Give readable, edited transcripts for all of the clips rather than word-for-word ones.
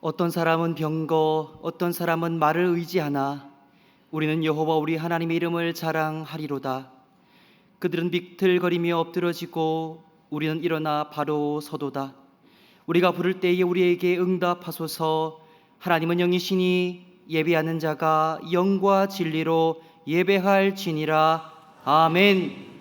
어떤 사람은 병거, 어떤 사람은 말을 의지하나 우리는 여호와 우리 하나님의 이름을 자랑하리로다. 그들은 비틀거리며 엎드러지고 우리는 일어나 바로 서도다. 우리가 부를 때에 우리에게 응답하소서. 하나님은 영이시니 예배하는 자가 영과 진리로 예배할지니라. 아멘.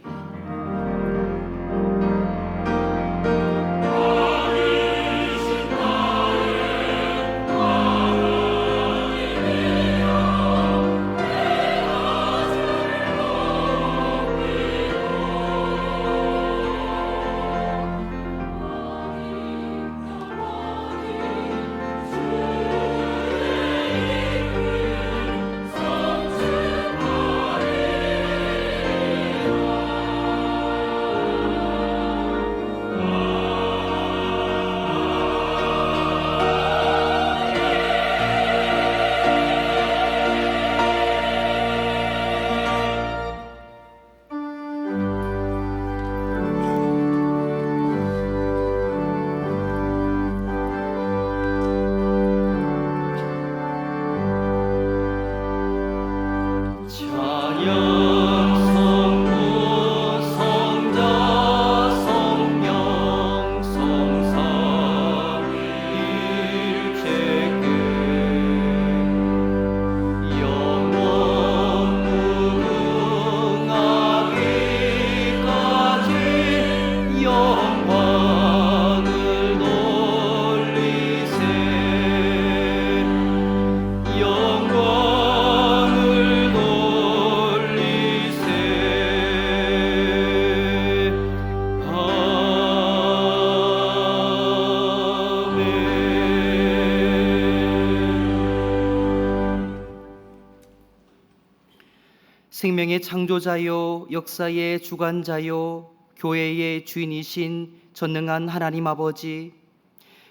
생명의 창조자요, 역사의 주관자요, 교회의 주인이신 전능한 하나님 아버지,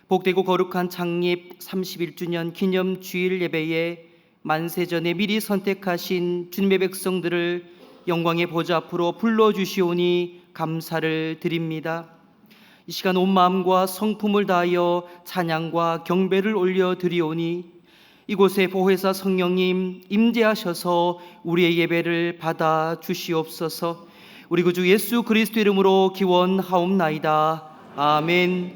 복되고 거룩한 창립 31주년 기념 주일 예배에 만세전에 미리 선택하신 주님의 백성들을 영광의 보좌 앞으로 불러주시오니 감사를 드립니다. 이 시간 온 마음과 성품을 다하여 찬양과 경배를 올려드리오니 이곳에 보혜사 성령님 임재하셔서 우리의 예배를 받아 주시옵소서. 우리 구주 예수 그리스도 이름으로 기원하옵나이다. 아멘.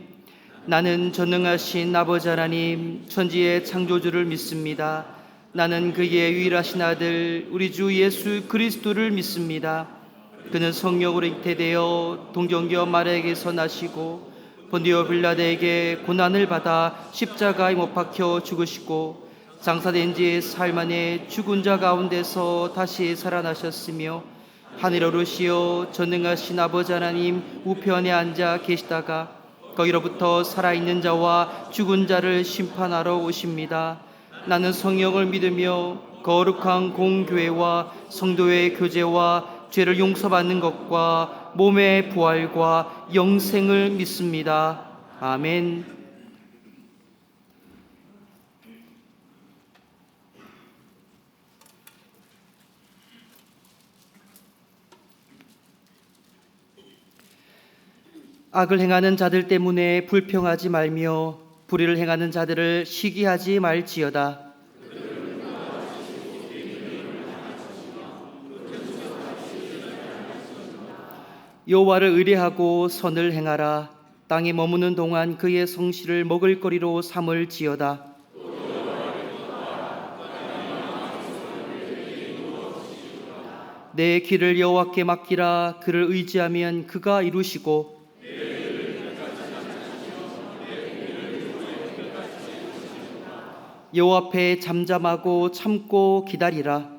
나는 전능하신 아버지 하나님 천지의 창조주를 믿습니다. 나는 그의 유일하신 아들 우리 주 예수 그리스도를 믿습니다. 그는 성령으로 잉태되어 동정녀 마리아에게서 나시고 본디오 빌라도에게 고난을 받아 십자가에 못 박혀 죽으시고 장사된 지 사흘 만에 죽은 자 가운데서 다시 살아나셨으며 하늘에 오르시어 전능하신 아버지 하나님 우편에 앉아 계시다가 거기로부터 살아있는 자와 죽은 자를 심판하러 오십니다. 나는 성령을 믿으며 거룩한 공교회와 성도의 교제와 죄를 용서받는 것과 몸의 부활과 영생을 믿습니다. 아멘. 악을 행하는 자들 때문에 불평하지 말며 불의를 행하는 자들을 시기하지 말지어다. 여호와를 의뢰하고 선을 행하라. 땅에 머무는 동안 그의 성실을 먹을거리로 삼을지어다. 내 길을 여호와께 맡기라. 그를 의지하면 그가 이루시고 여호와 앞에 잠잠하고 참고 기다리라.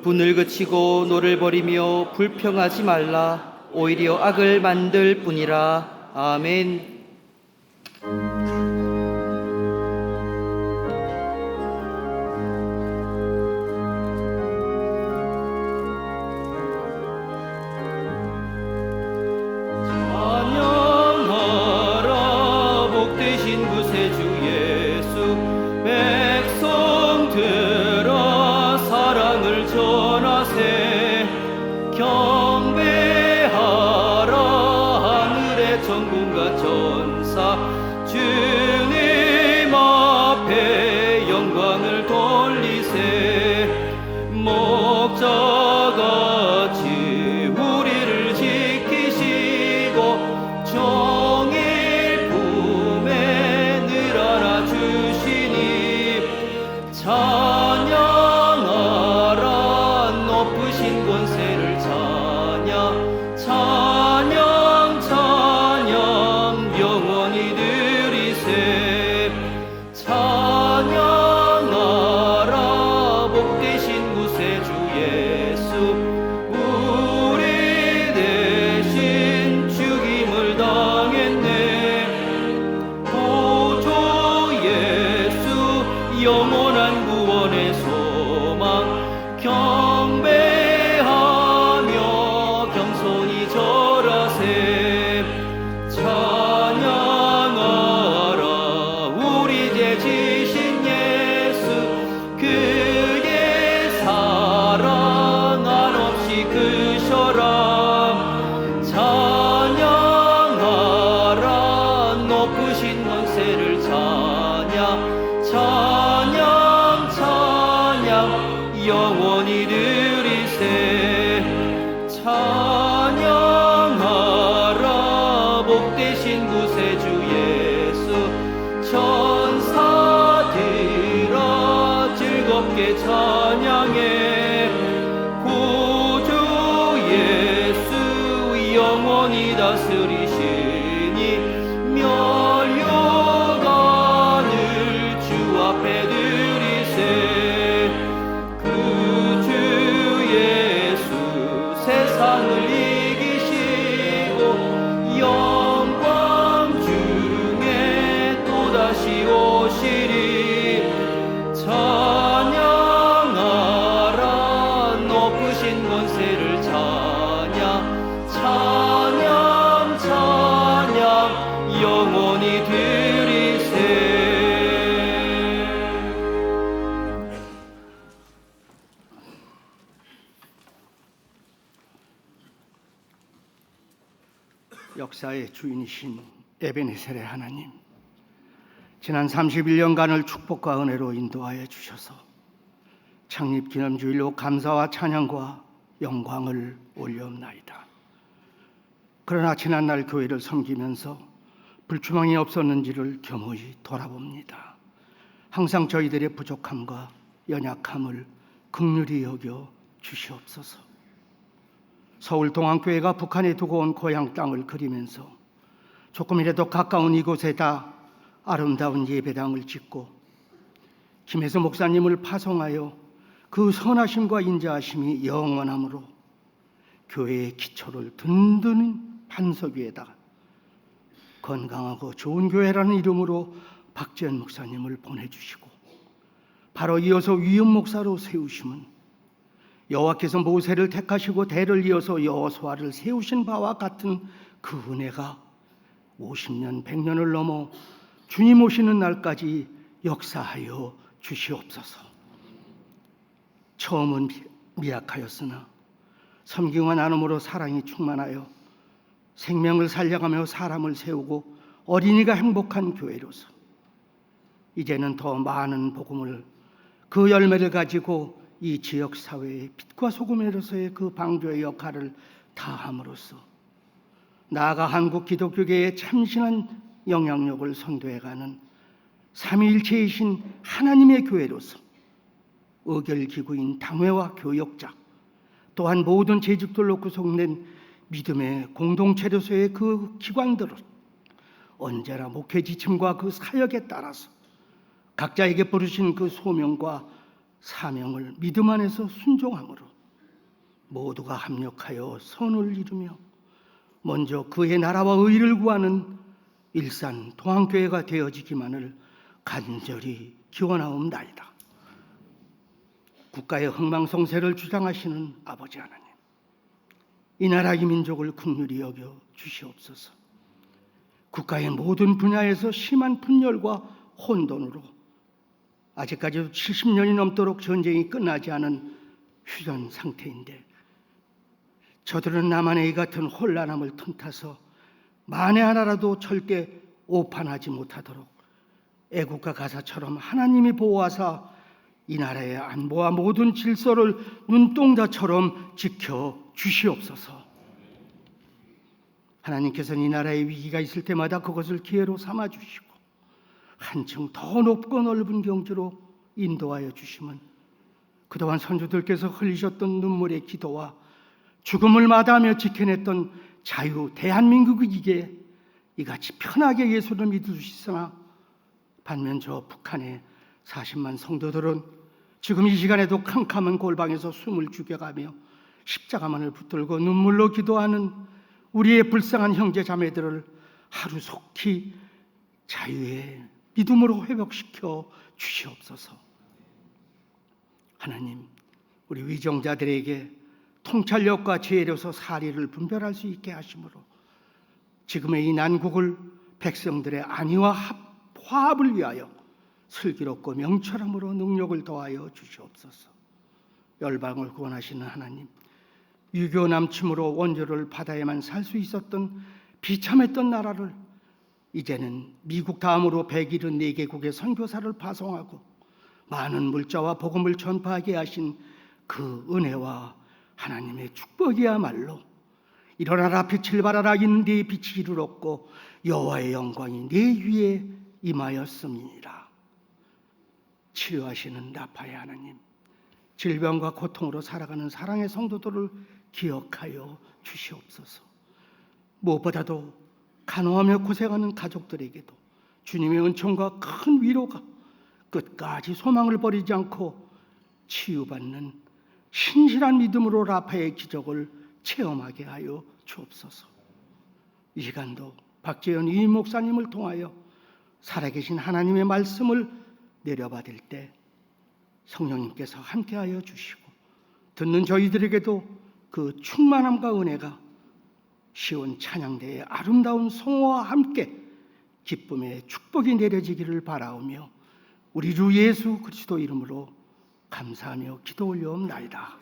분을 그치고 노를 버리며 불평하지 말라. 오히려 악을 만들 뿐이라. 아멘. 전하세 경배하라 지신 예수 그의 사랑 한없이 크셔라 찬양하라 높으신 권세를 찬양 찬양 찬양 영원히 드리세 찬양하라 복되신 구세주 예수 천사들아 즐겁게 찬양해 구주 예수 영원히 다스리시니 멸류관을 주 앞에 드리세 구주 예수 세상을 이기시고 영광 중에 또다시 오시리 찬양하라 높으신 권세를 찬양 찬양 찬양 영원히 드리세. 역사의 주인이신 에베네셀의 하나님, 지난 31년간을 축복과 은혜로 인도하여 주셔서 창립기념주일로 감사와 찬양과 영광을 올려옵나이다. 그러나 지난날 교회를 섬기면서 불추망이 없었는지를 겸허히 돌아봅니다. 항상 저희들의 부족함과 연약함을 긍휼히 여겨 주시옵소서. 서울동안교회가 북한에 두고 온 고향 땅을 그리면서 조금이라도 가까운 이곳에다 아름다운 예배당을 짓고 김혜수 목사님을 파송하여 그 선하심과 인자하심이 영원함으로 교회의 기초를 든든히 반석 위에다가 건강하고 좋은 교회라는 이름으로 박지현 목사님을 보내주시고 바로 이어서 위은 목사로 세우심은 여호와께서 모세를 택하시고 대를 이어서 여호수아를 세우신 바와 같은 그 은혜가 50년, 100년을 넘어 주님 오시는 날까지 역사하여 주시옵소서. 처음은 미약하였으나 섬김과 나눔으로 사랑이 충만하여 생명을 살려가며 사람을 세우고 어린이가 행복한 교회로서 이제는 더 많은 복음을 그 열매를 가지고 이 지역 사회의 빛과 소금으로서의 그 방주의 역할을 다함으로써 나아가 한국 기독교계의 참신한 영향력을 선도해가는 삼위일체이신 하나님의 교회로서 의결기구인 당회와 교역자 또한 모든 재직들로 구성된 믿음의 공동체로서의 그 기관들을 언제나 목회 지침과 그 사역에 따라서 각자에게 부르신 그 소명과 사명을 믿음 안에서 순종함으로 모두가 합력하여 선을 이루며 먼저 그의 나라와 의를 구하는 일산 동안교회가 되어지기만을 간절히 기원하옵나이다. 국가의 흥망성쇠를 주장하시는 아버지 하나님, 이 나라 이 민족을 긍휼히 여겨 주시옵소서. 국가의 모든 분야에서 심한 분열과 혼돈으로 아직까지도 70년이 넘도록 전쟁이 끝나지 않은 휴전 상태인데 저들은 남한의 이 같은 혼란함을 틈타서 만에 하나라도 절대 오판하지 못하도록 애국가 가사처럼 하나님이 보호하사 이 나라의 안보와 모든 질서를 눈동자처럼 지켜 주시옵소서. 하나님께서는 이 나라에 위기가 있을 때마다 그것을 기회로 삼아 주시고 한층 더 높고 넓은 경지로 인도하여 주시면 그동안 선조들께서 흘리셨던 눈물의 기도와 죽음을 마다하며 지켜냈던 자유 대한민국에게 이같이 편하게 예수를 믿을 수 있으나 반면 저 북한의 40만 성도들은 지금 이 시간에도 캄캄한 골방에서 숨을 죽여가며 십자가만을 붙들고 눈물로 기도하는 우리의 불쌍한 형제 자매들을 하루속히 자유의 믿음으로 회복시켜 주시옵소서. 하나님, 우리 위정자들에게 통찰력과 지혜로서 사리를 분별할 수 있게 하심으로 지금의 이 난국을 백성들의 안위와 화합을 위하여 슬기롭고 명철함으로 능력을 더하여 주시옵소서. 열방을 구원하시는 하나님, 유교 남침으로 원조를 받아야만 살 수 있었던 비참했던 나라를 이제는 미국 다음으로 174개국의 선교사를 파송하고 많은 물자와 복음을 전파하게 하신 그 은혜와 하나님의 축복이야말로 일어나라 빛을 발하라 이는 네 빛이 이를 얻고 여호와의 영광이 네 위에 임하였음이니라. 치료하시는 라파의 하나님, 질병과 고통으로 살아가는 사랑의 성도들을 기억하여 주시옵소서. 무엇보다도 간호하며 고생하는 가족들에게도 주님의 은총과 큰 위로가 끝까지 소망을 버리지 않고 치유받는 신실한 믿음으로 라파의 기적을 체험하게 하여 주옵소서. 이 시간도 박재현 이 목사님을 통하여 살아계신 하나님의 말씀을 내려받을 때 성령님께서 함께하여 주시고 듣는 저희들에게도 그 충만함과 은혜가 시온 찬양대의 아름다운 성호와 함께 기쁨의 축복이 내려지기를 바라오며 우리 주 예수 그리스도 이름으로 감사하며 기도 올려옵나이다.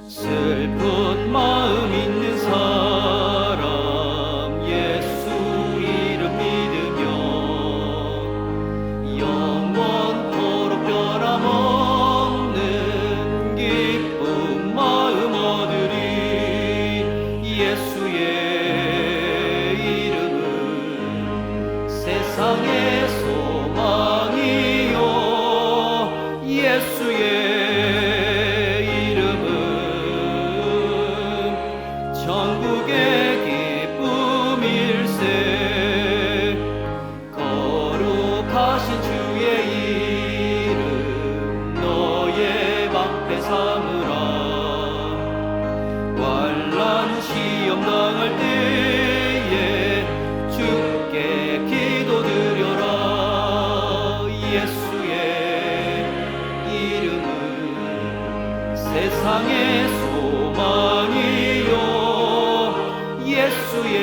슬픈 마음 있는 사람 예수 이름 믿으며 영원토록 변함없는 기쁨 마음 얻으리. 예수의 이름은 세상의 소망이요 예수의 전국의 기쁨일세. 거룩하신 주의 이름 너의 방패 삼으라. 환난 시험 당할 때에 주께 기도드려라. 예수의 이름은 세상의 소망이요 예수의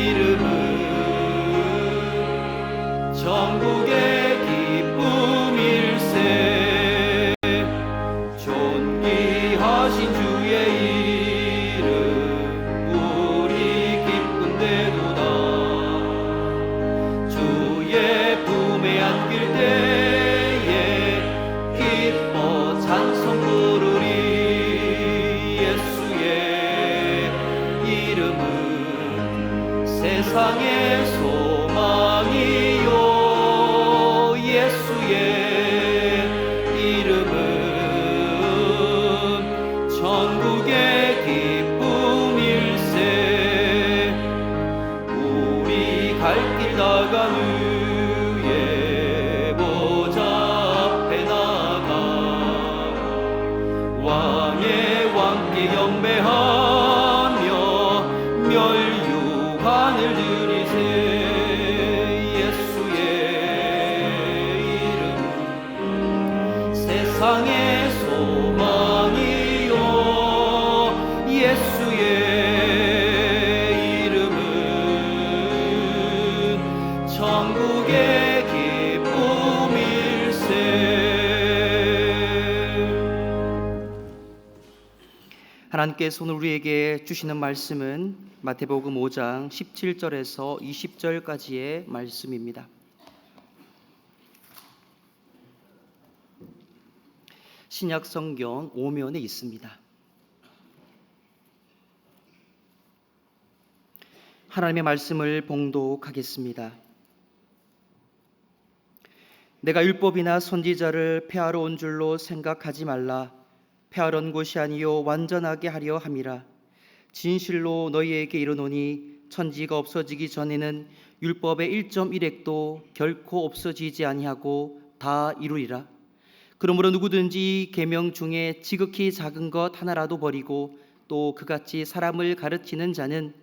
이름은 전국의 기쁨일세. 존귀하신 주의 이름 우리 기쁜대도다. 주의 품에 안길 때에 기뻐 찬송 부르리. 세상의 소망이요 예수의 이름은 전국의 기쁨일세. 우리 갈 길 나간 후에 보좌 앞에 나가 왕의 왕께 경배하며 멸유관을 드리세. 예수의 이름 세상의 소망이요 예수의 이름은 천국의 기쁨일세. 하나님께서 오늘 우리에게 주시는 말씀은 마태복음 5장 17절에서 20절까지의 말씀입니다. 신약 성경 5면에 있습니다. 하나님의 말씀을 봉독하겠습니다. 내가 율법이나 선지자를 폐하러 온 줄로 생각하지 말라. 폐하러 온 것이 아니요 완전하게 하려 함이라. 진실로 너희에게 이르노니 천지가 없어지기 전에는 율법의 1.1획도 결코 없어지지 아니하고 다 이루리라. 그러므로 누구든지 계명 중에 지극히 작은 것 하나라도 버리고 또 그같이 사람을 가르치는 자는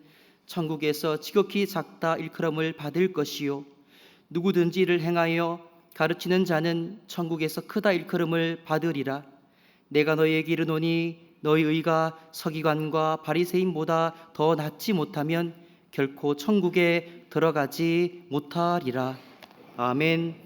천국에서 지극히 작다 일컬음을 받을 것이요 누구든지 이를 행하여 가르치는 자는 천국에서 크다 일컬음을 받으리라. 내가 너희에게 이르노니 너희 의가 서기관과 바리새인보다 더 낫지 못하면 결코 천국에 들어가지 못하리라. 아멘.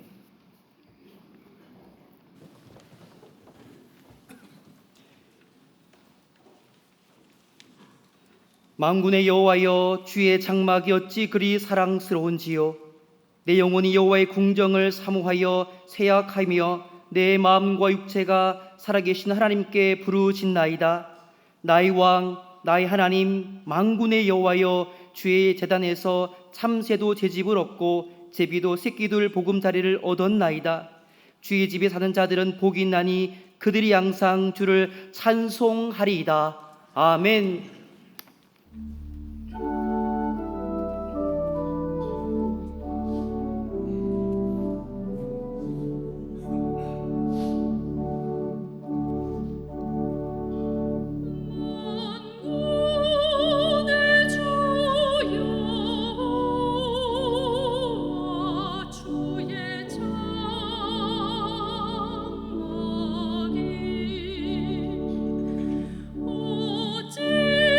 만군의 여호와여, 주의 장막이 어찌 그리 사랑스러운지요. 내 영혼이 여호와의 궁정을 사모하여 새약하며 내 마음과 육체가 살아계신 하나님께 부르짖나이다. 나의 왕, 나의 하나님, 만군의 여호와여, 주의 제단에서 참새도 제집을 얻고 제비도 새끼들 보금자리를 얻었나이다. 주의 집에 사는 자들은 복이 있나니 그들이 항상 주를 찬송하리이다. 아멘. 오직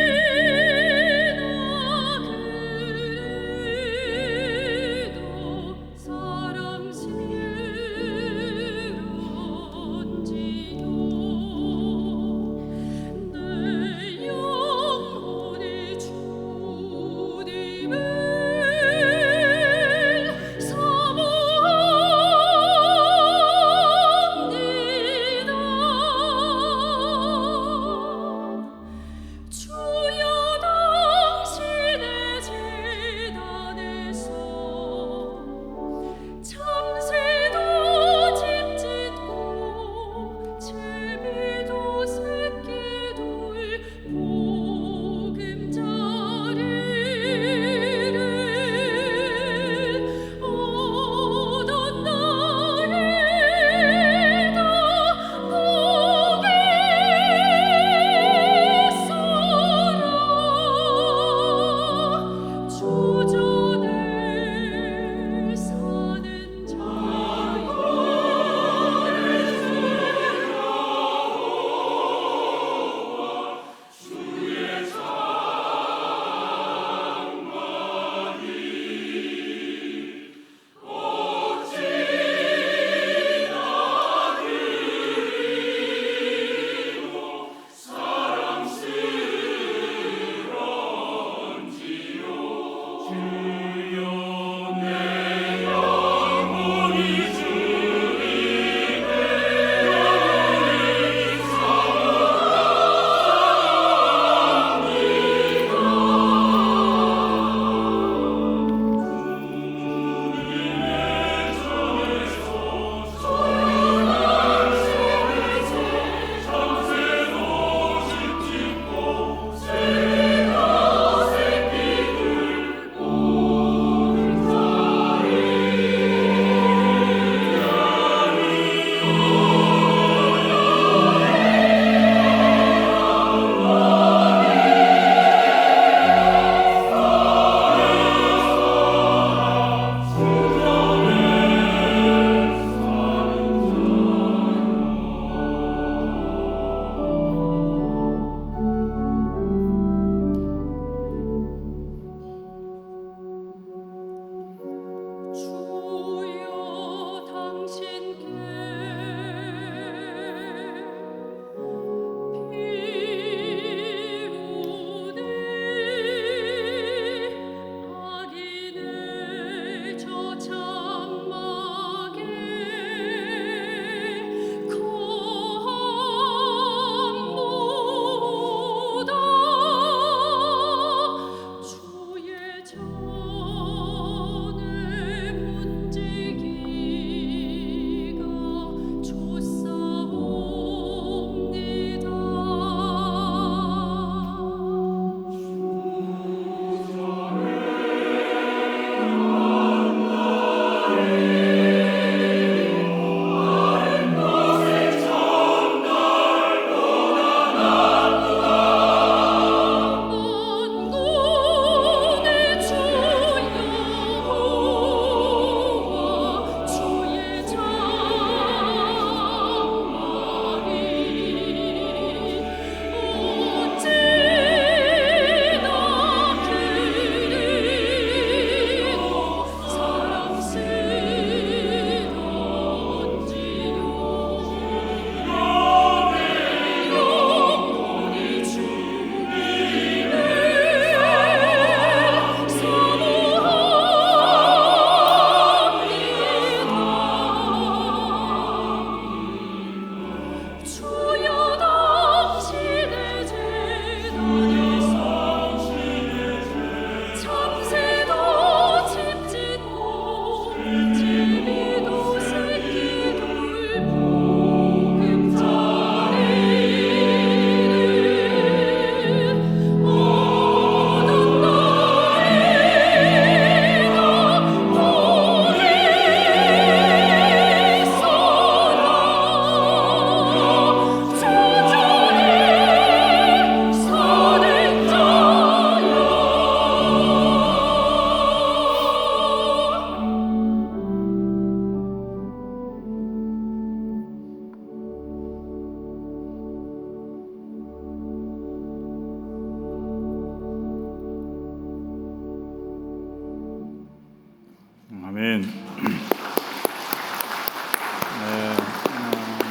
아멘.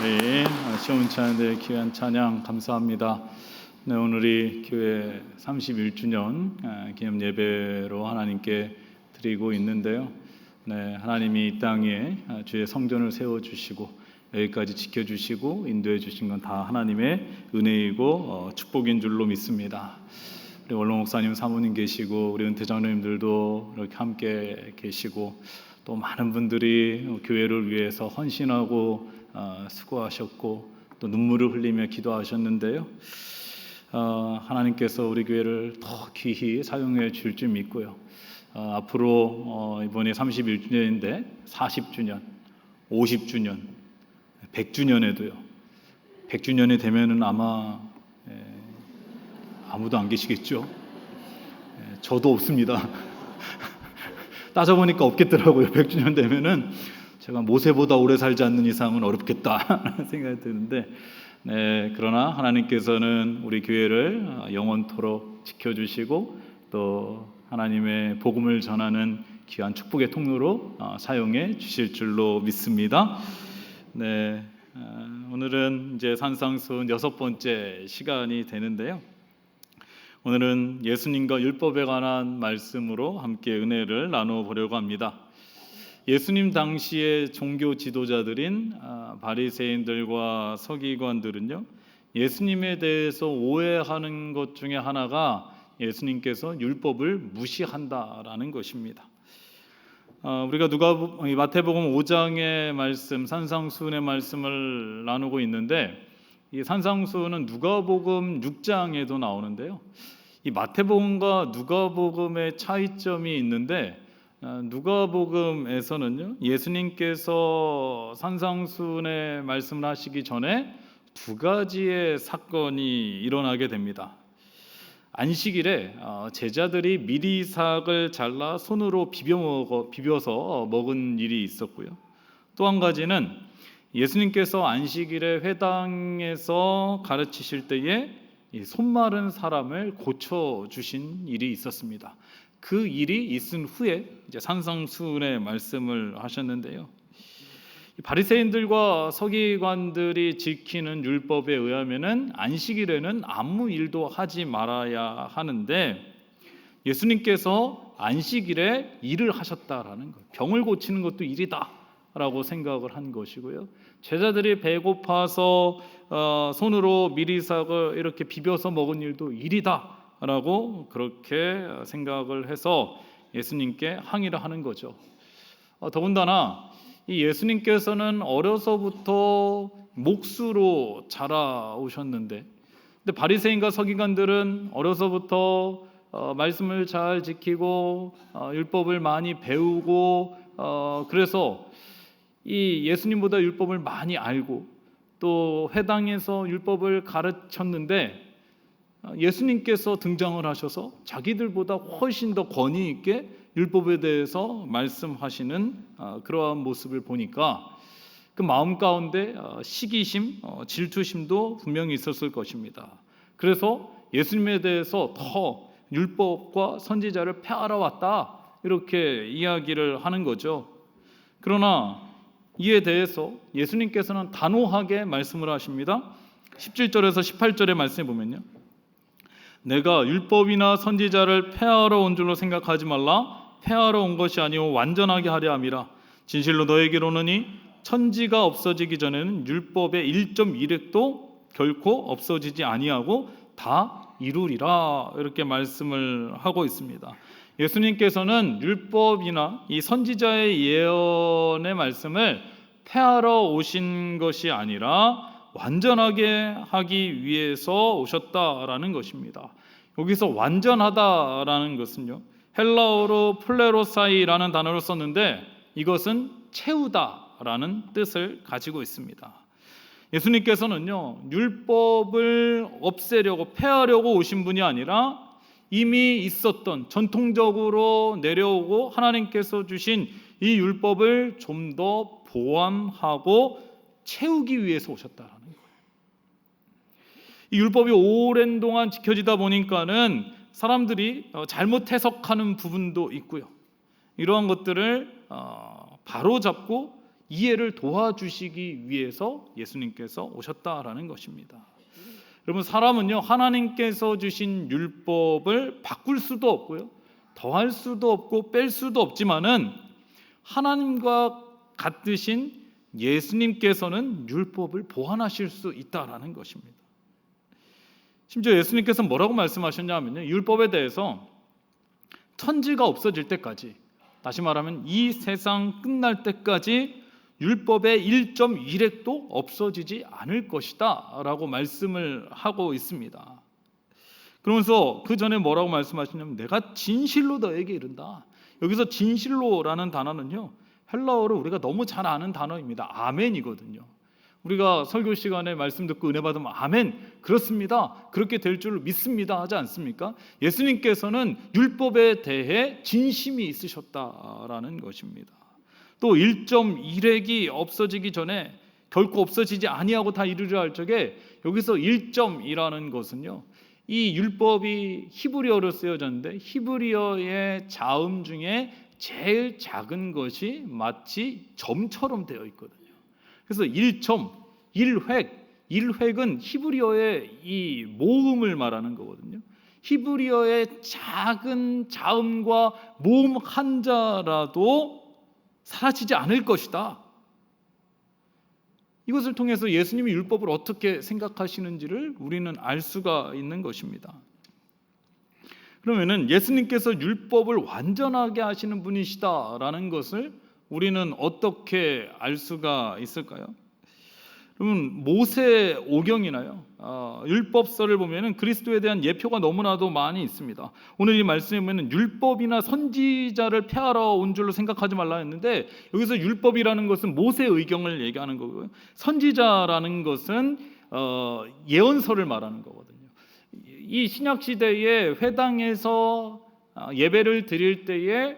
네, 시온찬양대 귀한 찬양 감사합니다. 네, 오늘이 교회 31주년 기념 예배로 하나님께 드리고 있는데요. 네, 하나님이 이 땅에 주의 성전을 세워주시고 여기까지 지켜주시고 인도해 주신 건 다 하나님의 은혜이고 축복인 줄로 믿습니다. 우리 원로 목사님, 사모님 계시고 우리 은퇴장로님들도 이렇게 함께 계시고 또 많은 분들이 교회를 위해서 헌신하고 수고하셨고 또 눈물을 흘리며 기도하셨는데요. 하나님께서 우리 교회를 더 귀히 사용해 줄 줄 믿고요. 앞으로 이번에 31주년인데 40주년, 50주년, 100주년에도요. 100주년이 되면은 아마 아무도 안 계시겠죠. 저도 없습니다. 따져보니까 없겠더라고요. 100주년 되면은 제가 모세보다 오래 살지 않는 이상은 어렵겠다 생각이 드는데, 네, 그러나 하나님께서는 우리 교회를 영원토록 지켜주시고 또 하나님의 복음을 전하는 귀한 축복의 통로로 사용해 주실 줄로 믿습니다. 네, 오늘은 이제 산상순 6번째 시간이 되는데요. 오늘은 예수님과 율법에 관한 말씀으로 함께 은혜를 나누어 보려고 합니다. 예수님 당시의 종교 지도자들인 바리새인들과 서기관들은요, 예수님에 대해서 오해하는 것 중에 하나가 예수님께서 율법을 무시한다라는 것입니다. 우리가 마태복음 5장의 말씀, 산상수훈의 말씀을 나누고 있는데, 이 산상수훈은 누가복음 6장에도 나오는데요. 이 마태복음과 누가복음의 차이점이 있는데, 누가복음에서는요, 예수님께서 산상수훈의 말씀을 하시기 전에 두 가지의 사건이 일어나게 됩니다. 안식일에 제자들이 미리삭을 잘라 손으로 비벼서 먹은 일이 있었고요. 또 한 가지는 예수님께서 안식일에 회당에서 가르치실 때에 손 마른 사람을 고쳐주신 일이 있었습니다. 그 일이 있은 후에 이제 산상수훈의 말씀을 하셨는데요. 바리새인들과 서기관들이 지키는 율법에 의하면은 안식일에는 아무 일도 하지 말아야 하는데, 예수님께서 안식일에 일을 하셨다라는 것, 병을 고치는 것도 일이다라고 생각을 한 것이고요. 제자들이 배고파서 손으로 미리삭을 이렇게 비벼서 먹은 일도 일이다라고 그렇게 생각을 해서 예수님께 항의를 하는 거죠. 더군다나 이 예수님께서는 어려서부터 목수로 자라오셨는데, 근데 바리새인과 서기관들은 어려서부터 말씀을 잘 지키고 율법을 많이 배우고 그래서 이 예수님보다 율법을 많이 알고 또 회당에서 율법을 가르쳤는데, 예수님께서 등장을 하셔서 자기들보다 훨씬 더 권위 있게 율법에 대해서 말씀하시는 그러한 모습을 보니까 그 마음 가운데 시기심, 질투심도 분명히 있었을 것입니다. 그래서 예수님에 대해서 더 율법과 선지자를 폐하러 왔다 이렇게 이야기를 하는 거죠. 그러나 이에 대해서 예수님께서는 단호하게 말씀을 하십니다. 17절에서 18절의 말씀에 보면요, 내가 율법이나 선지자를 폐하러 온 줄로 생각하지 말라. 폐하러 온 것이 아니오 완전하게 하려 함이라. 진실로 너에게로 오노니 천지가 없어지기 전에는 율법의 1.1획도 결코 없어지지 아니하고 다 이루리라. 이렇게 말씀을 하고 있습니다. 예수님께서는 율법이나 이 선지자의 예언의 말씀을 폐하러 오신 것이 아니라 완전하게 하기 위해서 오셨다라는 것입니다. 여기서 완전하다라는 것은요, 헬라어로 플레로사이라는 단어를 썼는데 이것은 채우다라는 뜻을 가지고 있습니다. 예수님께서는요, 율법을 없애려고 폐하려고 오신 분이 아니라 이미 있었던 전통적으로 내려오고 하나님께서 주신 이 율법을 좀 더 보완하고 채우기 위해서 오셨다라는 거예요. 이 율법이 오랜 동안 지켜지다 보니까는 사람들이 잘못 해석하는 부분도 있고요. 이러한 것들을 바로잡고 이해를 도와주시기 위해서 예수님께서 오셨다라는 것입니다. 여러분, 사람은요, 하나님께서 주신 율법을 바꿀 수도 없고요, 더할 수도 없고 뺄 수도 없지만은 하나님과 같으신 예수님께서는 율법을 보완하실 수 있다라는 것입니다. 심지어 예수님께서 뭐라고 말씀하셨냐면요, 율법에 대해서 천지가 없어질 때까지, 다시 말하면 이 세상 끝날 때까지 율법의 1.1획도 없어지지 않을 것이다 라고 말씀을 하고 있습니다. 그러면서 그 전에 뭐라고 말씀하시냐면 내가 진실로 너에게 이른다. 여기서 진실로라는 단어는요, 헬라어로 우리가 너무 잘 아는 단어입니다. 아멘이거든요. 우리가 설교 시간에 말씀 듣고 은혜 받으면 아멘, 그렇습니다, 그렇게 될 줄 믿습니다 하지 않습니까? 예수님께서는 율법에 대해 진심이 있으셨다라는 것입니다. 또 1.1획이 없어지기 전에, 결코 없어지지 아니하고 다 이루려 할 적에, 여기서 1.이라는 것은요, 이 율법이 히브리어로 쓰여졌는데 히브리어의 자음 중에 제일 작은 것이 마치 점처럼 되어 있거든요. 그래서 1점, 1획은 히브리어의 이 모음을 말하는 거거든요. 히브리어의 작은 자음과 모음 한자라도 사라지지 않을 것이다. 이것을 통해서 예수님이 율법을 어떻게 생각하시는지를 우리는 알 수가 있는 것입니다. 그러면은 예수님께서 율법을 완전하게 하시는 분이시다라는 것을 우리는 어떻게 알 수가 있을까요? 그러면 모세오경이나요, 율법서를 보면은 그리스도에 대한 예표가 너무나도 많이 있습니다. 오늘 이 말씀에 보면은 율법이나 선지자를 폐하러 온 줄로 생각하지 말라 했는데, 여기서 율법이라는 것은 모세의경을 얘기하는 거고요, 선지자라는 것은 예언서를 말하는 거거든요. 이 신약 시대에 회당에서 예배를 드릴 때에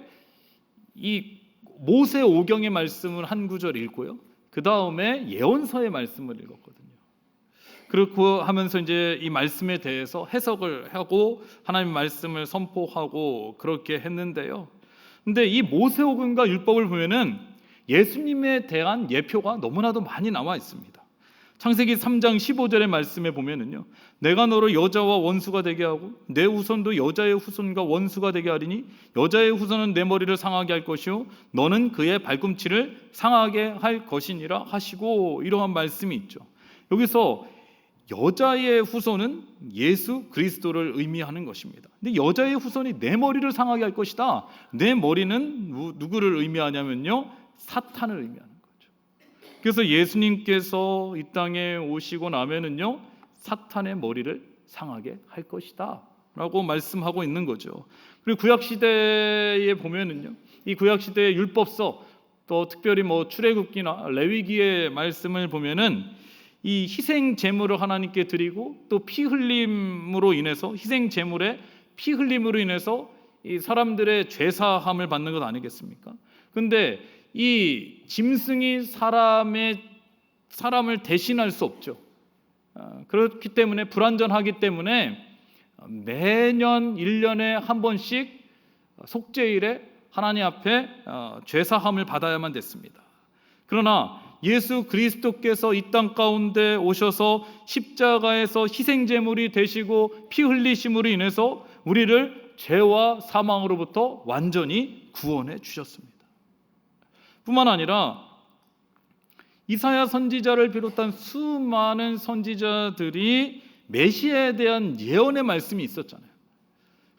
이 모세오경의 말씀을 한 구절 읽고요, 그 다음에 예언서의 말씀을 읽었거든요. 그렇고 하면서 이제 이 말씀에 대해서 해석을 하고 하나님의 말씀을 선포하고 그렇게 했는데요. 근데 이 모세오경과 율법을 보면은 예수님에 대한 예표가 너무나도 많이 나와 있습니다. 창세기 3장 15절의 말씀에 보면은요, 내가 너를 여자와 원수가 되게 하고 내 후손도 여자의 후손과 원수가 되게 하리니 여자의 후손은 내 머리를 상하게 할 것이요 너는 그의 발꿈치를 상하게 할 것이니라 하시고, 이러한 말씀이 있죠. 여기서 여자의 후손은 예수 그리스도를 의미하는 것입니다. 근데 여자의 후손이 내 머리를 상하게 할 것이다. 내 머리는 누구를 의미하냐면요, 사탄을 의미하는 거죠. 그래서 예수님께서 이 땅에 오시고 나면은요, 사탄의 머리를 상하게 할 것이다 라고 말씀하고 있는 거죠. 그리고 구약 시대에 보면은요, 이 구약 시대의 율법서, 또 특별히 출애굽기나 레위기의 말씀을 보면은 이 희생 제물을 하나님께 드리고 또 피 흘림으로 인해서, 희생 제물의 피 흘림으로 인해서 이 사람들의 죄 사함을 받는 것 아니겠습니까? 근데 이 짐승이 사람을 대신할 수 없죠. 그렇기 때문에, 불완전하기 때문에 매년 1년에 한 번씩 속죄일에 하나님 앞에 죄사함을 받아야만 됐습니다. 그러나 예수 그리스도께서 이 땅 가운데 오셔서 십자가에서 희생제물이 되시고 피 흘리심으로 인해서 우리를 죄와 사망으로부터 완전히 구원해 주셨습니다. 뿐만 아니라 이사야 선지자를 비롯한 수많은 선지자들이 메시아에 대한 예언의 말씀이 있었잖아요.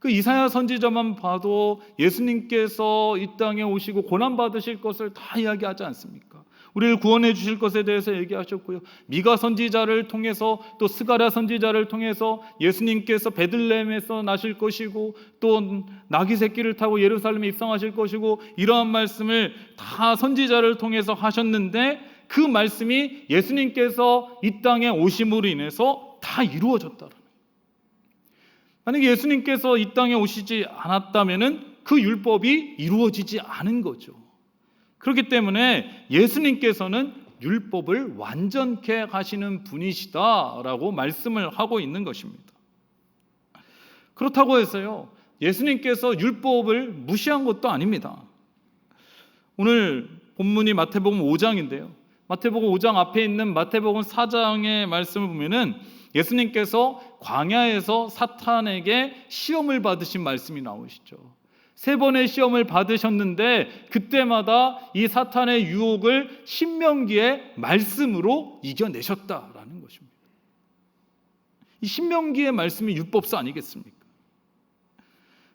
그 이사야 선지자만 봐도 예수님께서 이 땅에 오시고 고난 받으실 것을 다 이야기하지 않습니까? 우리를 구원해 주실 것에 대해서 얘기하셨고요. 미가 선지자를 통해서 또 스가랴 선지자를 통해서 예수님께서 베들레헴에서 나실 것이고 또 나귀 새끼를 타고 예루살렘에 입성하실 것이고 이러한 말씀을 다 선지자를 통해서 하셨는데 그 말씀이 예수님께서 이 땅에 오심으로 인해서 다 이루어졌다라는 거예요. 만약에 예수님께서 이 땅에 오시지 않았다면은 그 율법이 이루어지지 않은 거죠. 그렇기 때문에 예수님께서는 율법을 완전케 하시는 분이시다라고 말씀을 하고 있는 것입니다. 그렇다고 해서요, 예수님께서 율법을 무시한 것도 아닙니다. 오늘 본문이 마태복음 5장인데요. 마태복음 5장 앞에 있는 마태복음 4장의 말씀을 보면은 예수님께서 광야에서 사탄에게 시험을 받으신 말씀이 나오시죠. 3번의 시험을 받으셨는데 그때마다 이 사탄의 유혹을 신명기의 말씀으로 이겨내셨다라는 것입니다. 이 신명기의 말씀이 율법서 아니겠습니까?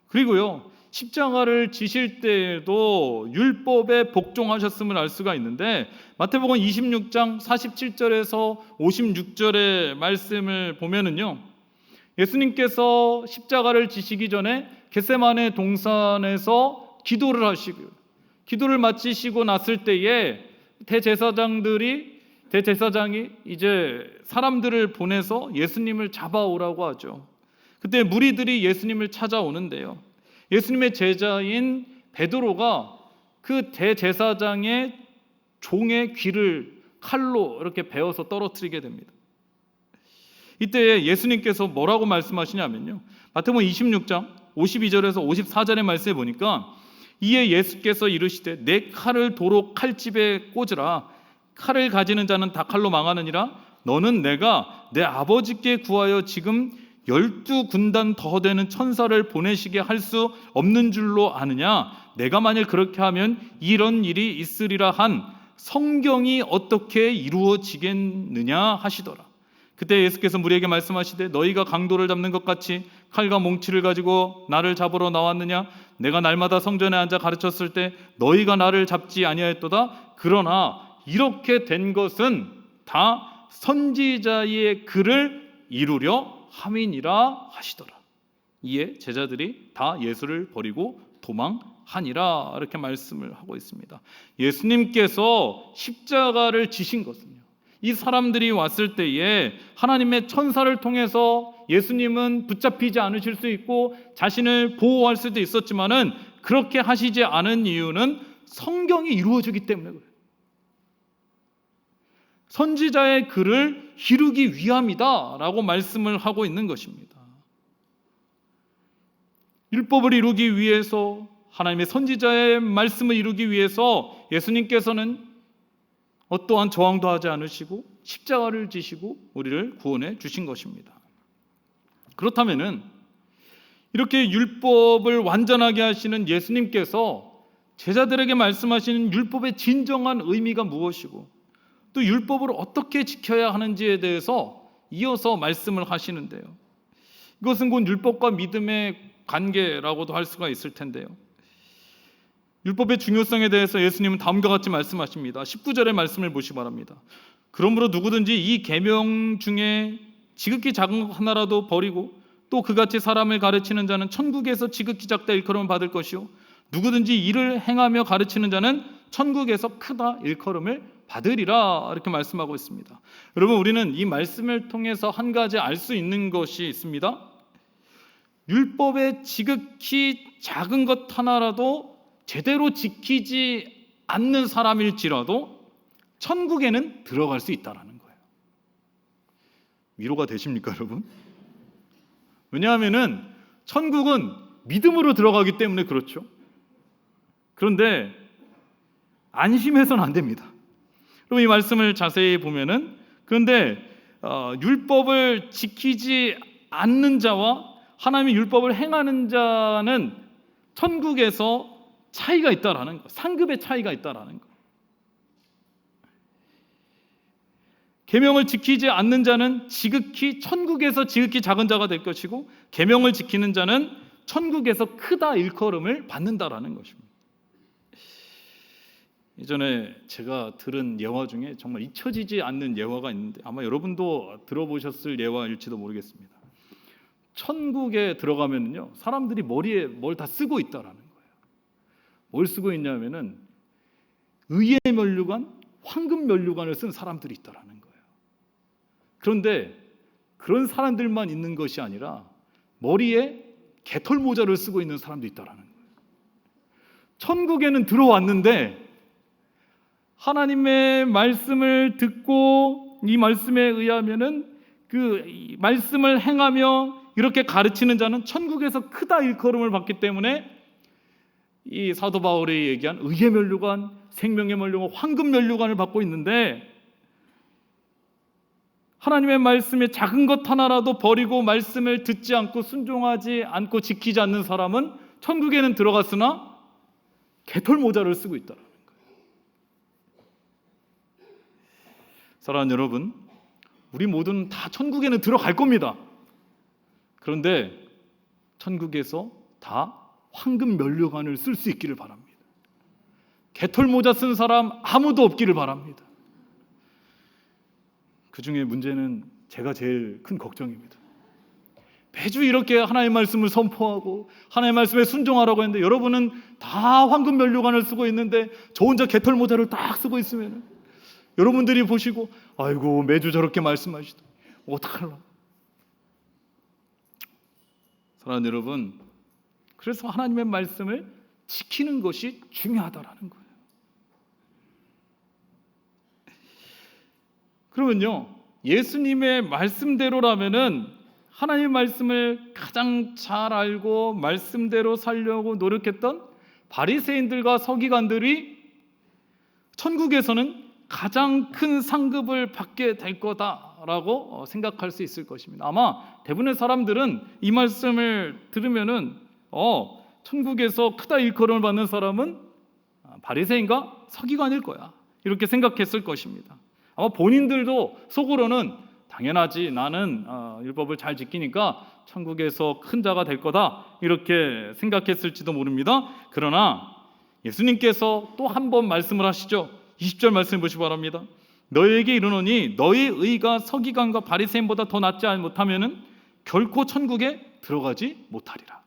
그리고요, 십자가를 지실 때에도 율법에 복종하셨음을 알 수가 있는데 마태복음 26장 47절에서 56절의 말씀을 보면은요, 예수님께서 십자가를 지시기 전에 겟세마네 동산에서 기도를 하시고요. 기도를 마치시고 났을 때에 대제사장이 이제 사람들을 보내서 예수님을 잡아오라고 하죠. 그때 무리들이 예수님을 찾아오는데요. 예수님의 제자인 베드로가 그 대제사장의 종의 귀를 칼로 이렇게 베어서 떨어뜨리게 됩니다. 이때 예수님께서 뭐라고 말씀하시냐면요, 마태복음 26장 52절에서 54절의 말씀에 보니까 이에 예수께서 이르시되 내 칼을 도로 칼집에 꽂으라. 칼을 가지는 자는 다 칼로 망하느니라. 너는 내가 내 아버지께 구하여 지금 12군단 더 되는 천사를 보내시게 할 수 없는 줄로 아느냐. 내가 만일 그렇게 하면 이런 일이 있으리라 한 성경이 어떻게 이루어지겠느냐 하시더라. 그때 예수께서 무리에게 말씀하시되 너희가 강도를 잡는 것 같이 칼과 몽치를 가지고 나를 잡으러 나왔느냐? 내가 날마다 성전에 앉아 가르쳤을 때 너희가 나를 잡지 아니하였도다. 그러나 이렇게 된 것은 다 선지자의 글을 이루려 함이니라 하시더라. 이에 제자들이 다 예수를 버리고 도망하니라 이렇게 말씀을 하고 있습니다. 예수님께서 십자가를 지신 것은요, 이 사람들이 왔을 때에 하나님의 천사를 통해서 예수님은 붙잡히지 않으실 수 있고 자신을 보호할 수도 있었지만은 그렇게 하시지 않은 이유는 성경이 이루어지기 때문에 그래요. 선지자의 글을 이루기 위함이다라고 말씀을 하고 있는 것입니다. 율법을 이루기 위해서, 하나님의 선지자의 말씀을 이루기 위해서 예수님께서는 어떠한 저항도 하지 않으시고 십자가를 지시고 우리를 구원해 주신 것입니다. 그렇다면은 이렇게 율법을 완전하게 하시는 예수님께서 제자들에게 말씀하시는 율법의 진정한 의미가 무엇이고 또 율법을 어떻게 지켜야 하는지에 대해서 이어서 말씀을 하시는데요. 이것은 곧 율법과 믿음의 관계라고도 할 수가 있을 텐데요. 율법의 중요성에 대해서 예수님은 다음과 같이 말씀하십니다. 19절의 말씀을 보시기 바랍니다. 그러므로 누구든지 이 계명 중에 지극히 작은 것 하나라도 버리고 또 그같이 사람을 가르치는 자는 천국에서 지극히 작다 일컬음을 받을 것이요 누구든지 이를 행하며 가르치는 자는 천국에서 크다 일컬음을 받으리라 이렇게 말씀하고 있습니다. 여러분, 우리는 이 말씀을 통해서 한 가지 알 수 있는 것이 있습니다. 율법의 지극히 작은 것 하나라도 제대로 지키지 않는 사람일지라도 천국에는 들어갈 수 있다는 거예요. 위로가 되십니까, 여러분? 왜냐하면은 천국은 믿음으로 들어가기 때문에 그렇죠. 그런데 안심해서는 안 됩니다. 그럼 이 말씀을 자세히 보면은 그런데 율법을 지키지 않는 자와 하나님의 율법을 행하는 자는 천국에서 차이가 있다라는 거, 상급의 차이가 있다라는 거. 계명을 지키지 않는 자는 지극히 천국에서 지극히 작은 자가 될 것이고 계명을 지키는 자는 천국에서 크다 일컬음을 받는다라는 것입니다. 예전에 제가 들은 예화 중에 정말 잊혀지지 않는 예화가 있는데 아마 여러분도 들어보셨을 예화일지도 모르겠습니다. 천국에 들어가면요 사람들이 머리에 뭘 다 쓰고 있다라는 거예요. 뭘 쓰고 있냐면은 의의 면류관, 황금 면류관을 쓴 사람들이 있다라는 거예요. 그런데 그런 사람들만 있는 것이 아니라 머리에 개털 모자를 쓰고 있는 사람도 있다라는 거예요. 천국에는 들어왔는데 하나님의 말씀을 듣고 이 말씀에 의하면은 그 말씀을 행하며 이렇게 가르치는 자는 천국에서 크다 일컬음을 받기 때문에 이 사도 바울이 얘기한 의의 면류관, 생명의 면류관, 황금 면류관을 받고 있는데 하나님의 말씀에 작은 것 하나라도 버리고 말씀을 듣지 않고 순종하지 않고 지키지 않는 사람은 천국에는 들어갔으나 개털 모자를 쓰고 있다라는 거예요. 사랑하는 여러분, 우리 모두는 다 천국에는 들어갈 겁니다. 그런데 천국에서 다 황금 면류관을 쓸 수 있기를 바랍니다. 개털 모자 쓴 사람 아무도 없기를 바랍니다. 그 중에 문제는 제가 제일 큰 걱정입니다. 매주 이렇게 하나님의 말씀을 선포하고 하나님의 말씀에 순종하라고 했는데 여러분은 다 황금 면류관을 쓰고 있는데 저 혼자 개털 모자를 딱 쓰고 있으면 여러분들이 보시고 아이고 매주 저렇게 말씀하시더니 어떡하려고. 사랑하는 여러분, 그래서 하나님의 말씀을 지키는 것이 중요하다라는 거예요. 그러면요, 예수님의 말씀대로라면은 하나님의 말씀을 가장 잘 알고 말씀대로 살려고 노력했던 바리새인들과 서기관들이 천국에서는 가장 큰 상급을 받게 될 거다라고 생각할 수 있을 것입니다. 아마 대부분의 사람들은 이 말씀을 들으면은 천국에서 크다 일컬음을 받는 사람은 바리새인과 서기관일 거야 이렇게 생각했을 것입니다. 아마 본인들도 속으로는 당연하지 나는 율법을 잘 지키니까 천국에서 큰 자가 될 거다 이렇게 생각했을지도 모릅니다. 그러나 예수님께서 또 한 번 말씀을 하시죠. 20절 말씀 보시기 바랍니다. 너희에게 이르노니 너희 의가 서기관과 바리새인보다 더 낫지 못하면은 결코 천국에 들어가지 못하리라.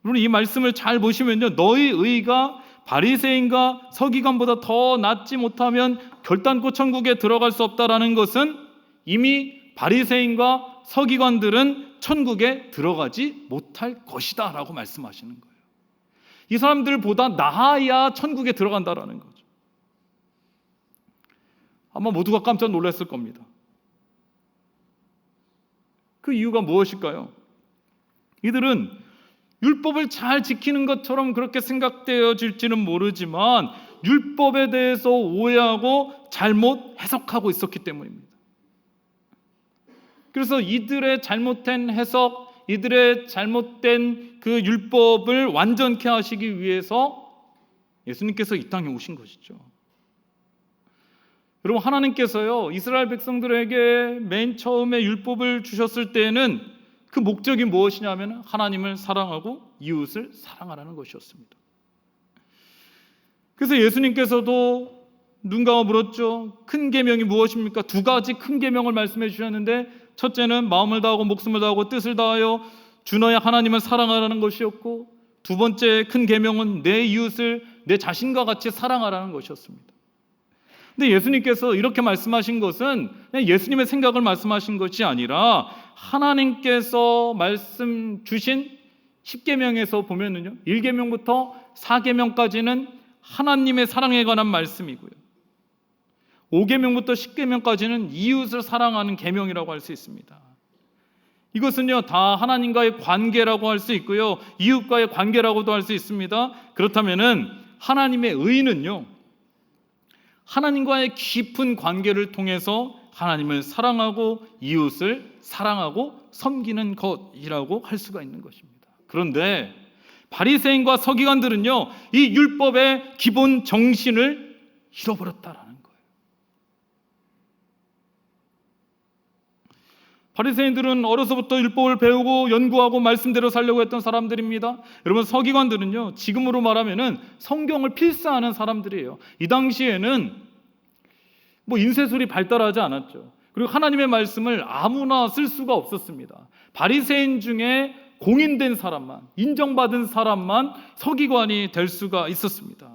여러분 이 말씀을 잘 보시면요, 너희 의가 바리새인과 서기관보다 더 낫지 못하면 결단코 천국에 들어갈 수 없다라는 것은 이미 바리새인과 서기관들은 천국에 들어가지 못할 것이다라고 말씀하시는 거예요. 이 사람들보다 나아야 천국에 들어간다라는 거죠. 아마 모두가 깜짝 놀랐을 겁니다. 그 이유가 무엇일까요? 이들은 율법을 잘 지키는 것처럼 그렇게 생각되어질지는 모르지만 율법에 대해서 오해하고 잘못 해석하고 있었기 때문입니다. 그래서 이들의 잘못된 해석, 이들의 잘못된 그 율법을 완전케 하시기 위해서 예수님께서 이 땅에 오신 것이죠. 여러분 하나님께서요 이스라엘 백성들에게 맨 처음에 율법을 주셨을 때에는 그 목적이 무엇이냐면 하나님을 사랑하고 이웃을 사랑하라는 것이었습니다. 그래서 예수님께서도 눈 감아 물었죠. 큰 계명이 무엇입니까? 두 가지 큰 계명을 말씀해 주셨는데 첫째는 마음을 다하고 목숨을 다하고 뜻을 다하여 주 너의 하나님을 사랑하라는 것이었고 두 번째 큰 계명은 내 이웃을 내 자신과 같이 사랑하라는 것이었습니다. 근데 예수님께서 이렇게 말씀하신 것은 그냥 예수님의 생각을 말씀하신 것이 아니라 하나님께서 말씀 주신 10계명에서 보면은요 1계명부터 4계명까지는 하나님의 사랑에 관한 말씀이고요 5계명부터 10계명까지는 이웃을 사랑하는 계명이라고 할 수 있습니다. 이것은요 다 하나님과의 관계라고 할 수 있고요 이웃과의 관계라고도 할 수 있습니다. 그렇다면은 하나님의 의는요 하나님과의 깊은 관계를 통해서 하나님을 사랑하고 이웃을 사랑하고 섬기는 것이라고 할 수가 있는 것입니다. 그런데 바리새인과 서기관들은요 이 율법의 기본 정신을 잃어버렸다라는 거예요. 바리새인들은 어려서부터 율법을 배우고 연구하고 말씀대로 살려고 했던 사람들입니다. 여러분, 서기관들은요, 지금으로 말하면은 성경을 필사하는 사람들이에요. 이 당시에는 인쇄술이 발달하지 않았죠. 그리고 하나님의 말씀을 아무나 쓸 수가 없었습니다. 바리새인 중에 공인된 사람만, 인정받은 사람만 서기관이 될 수가 있었습니다.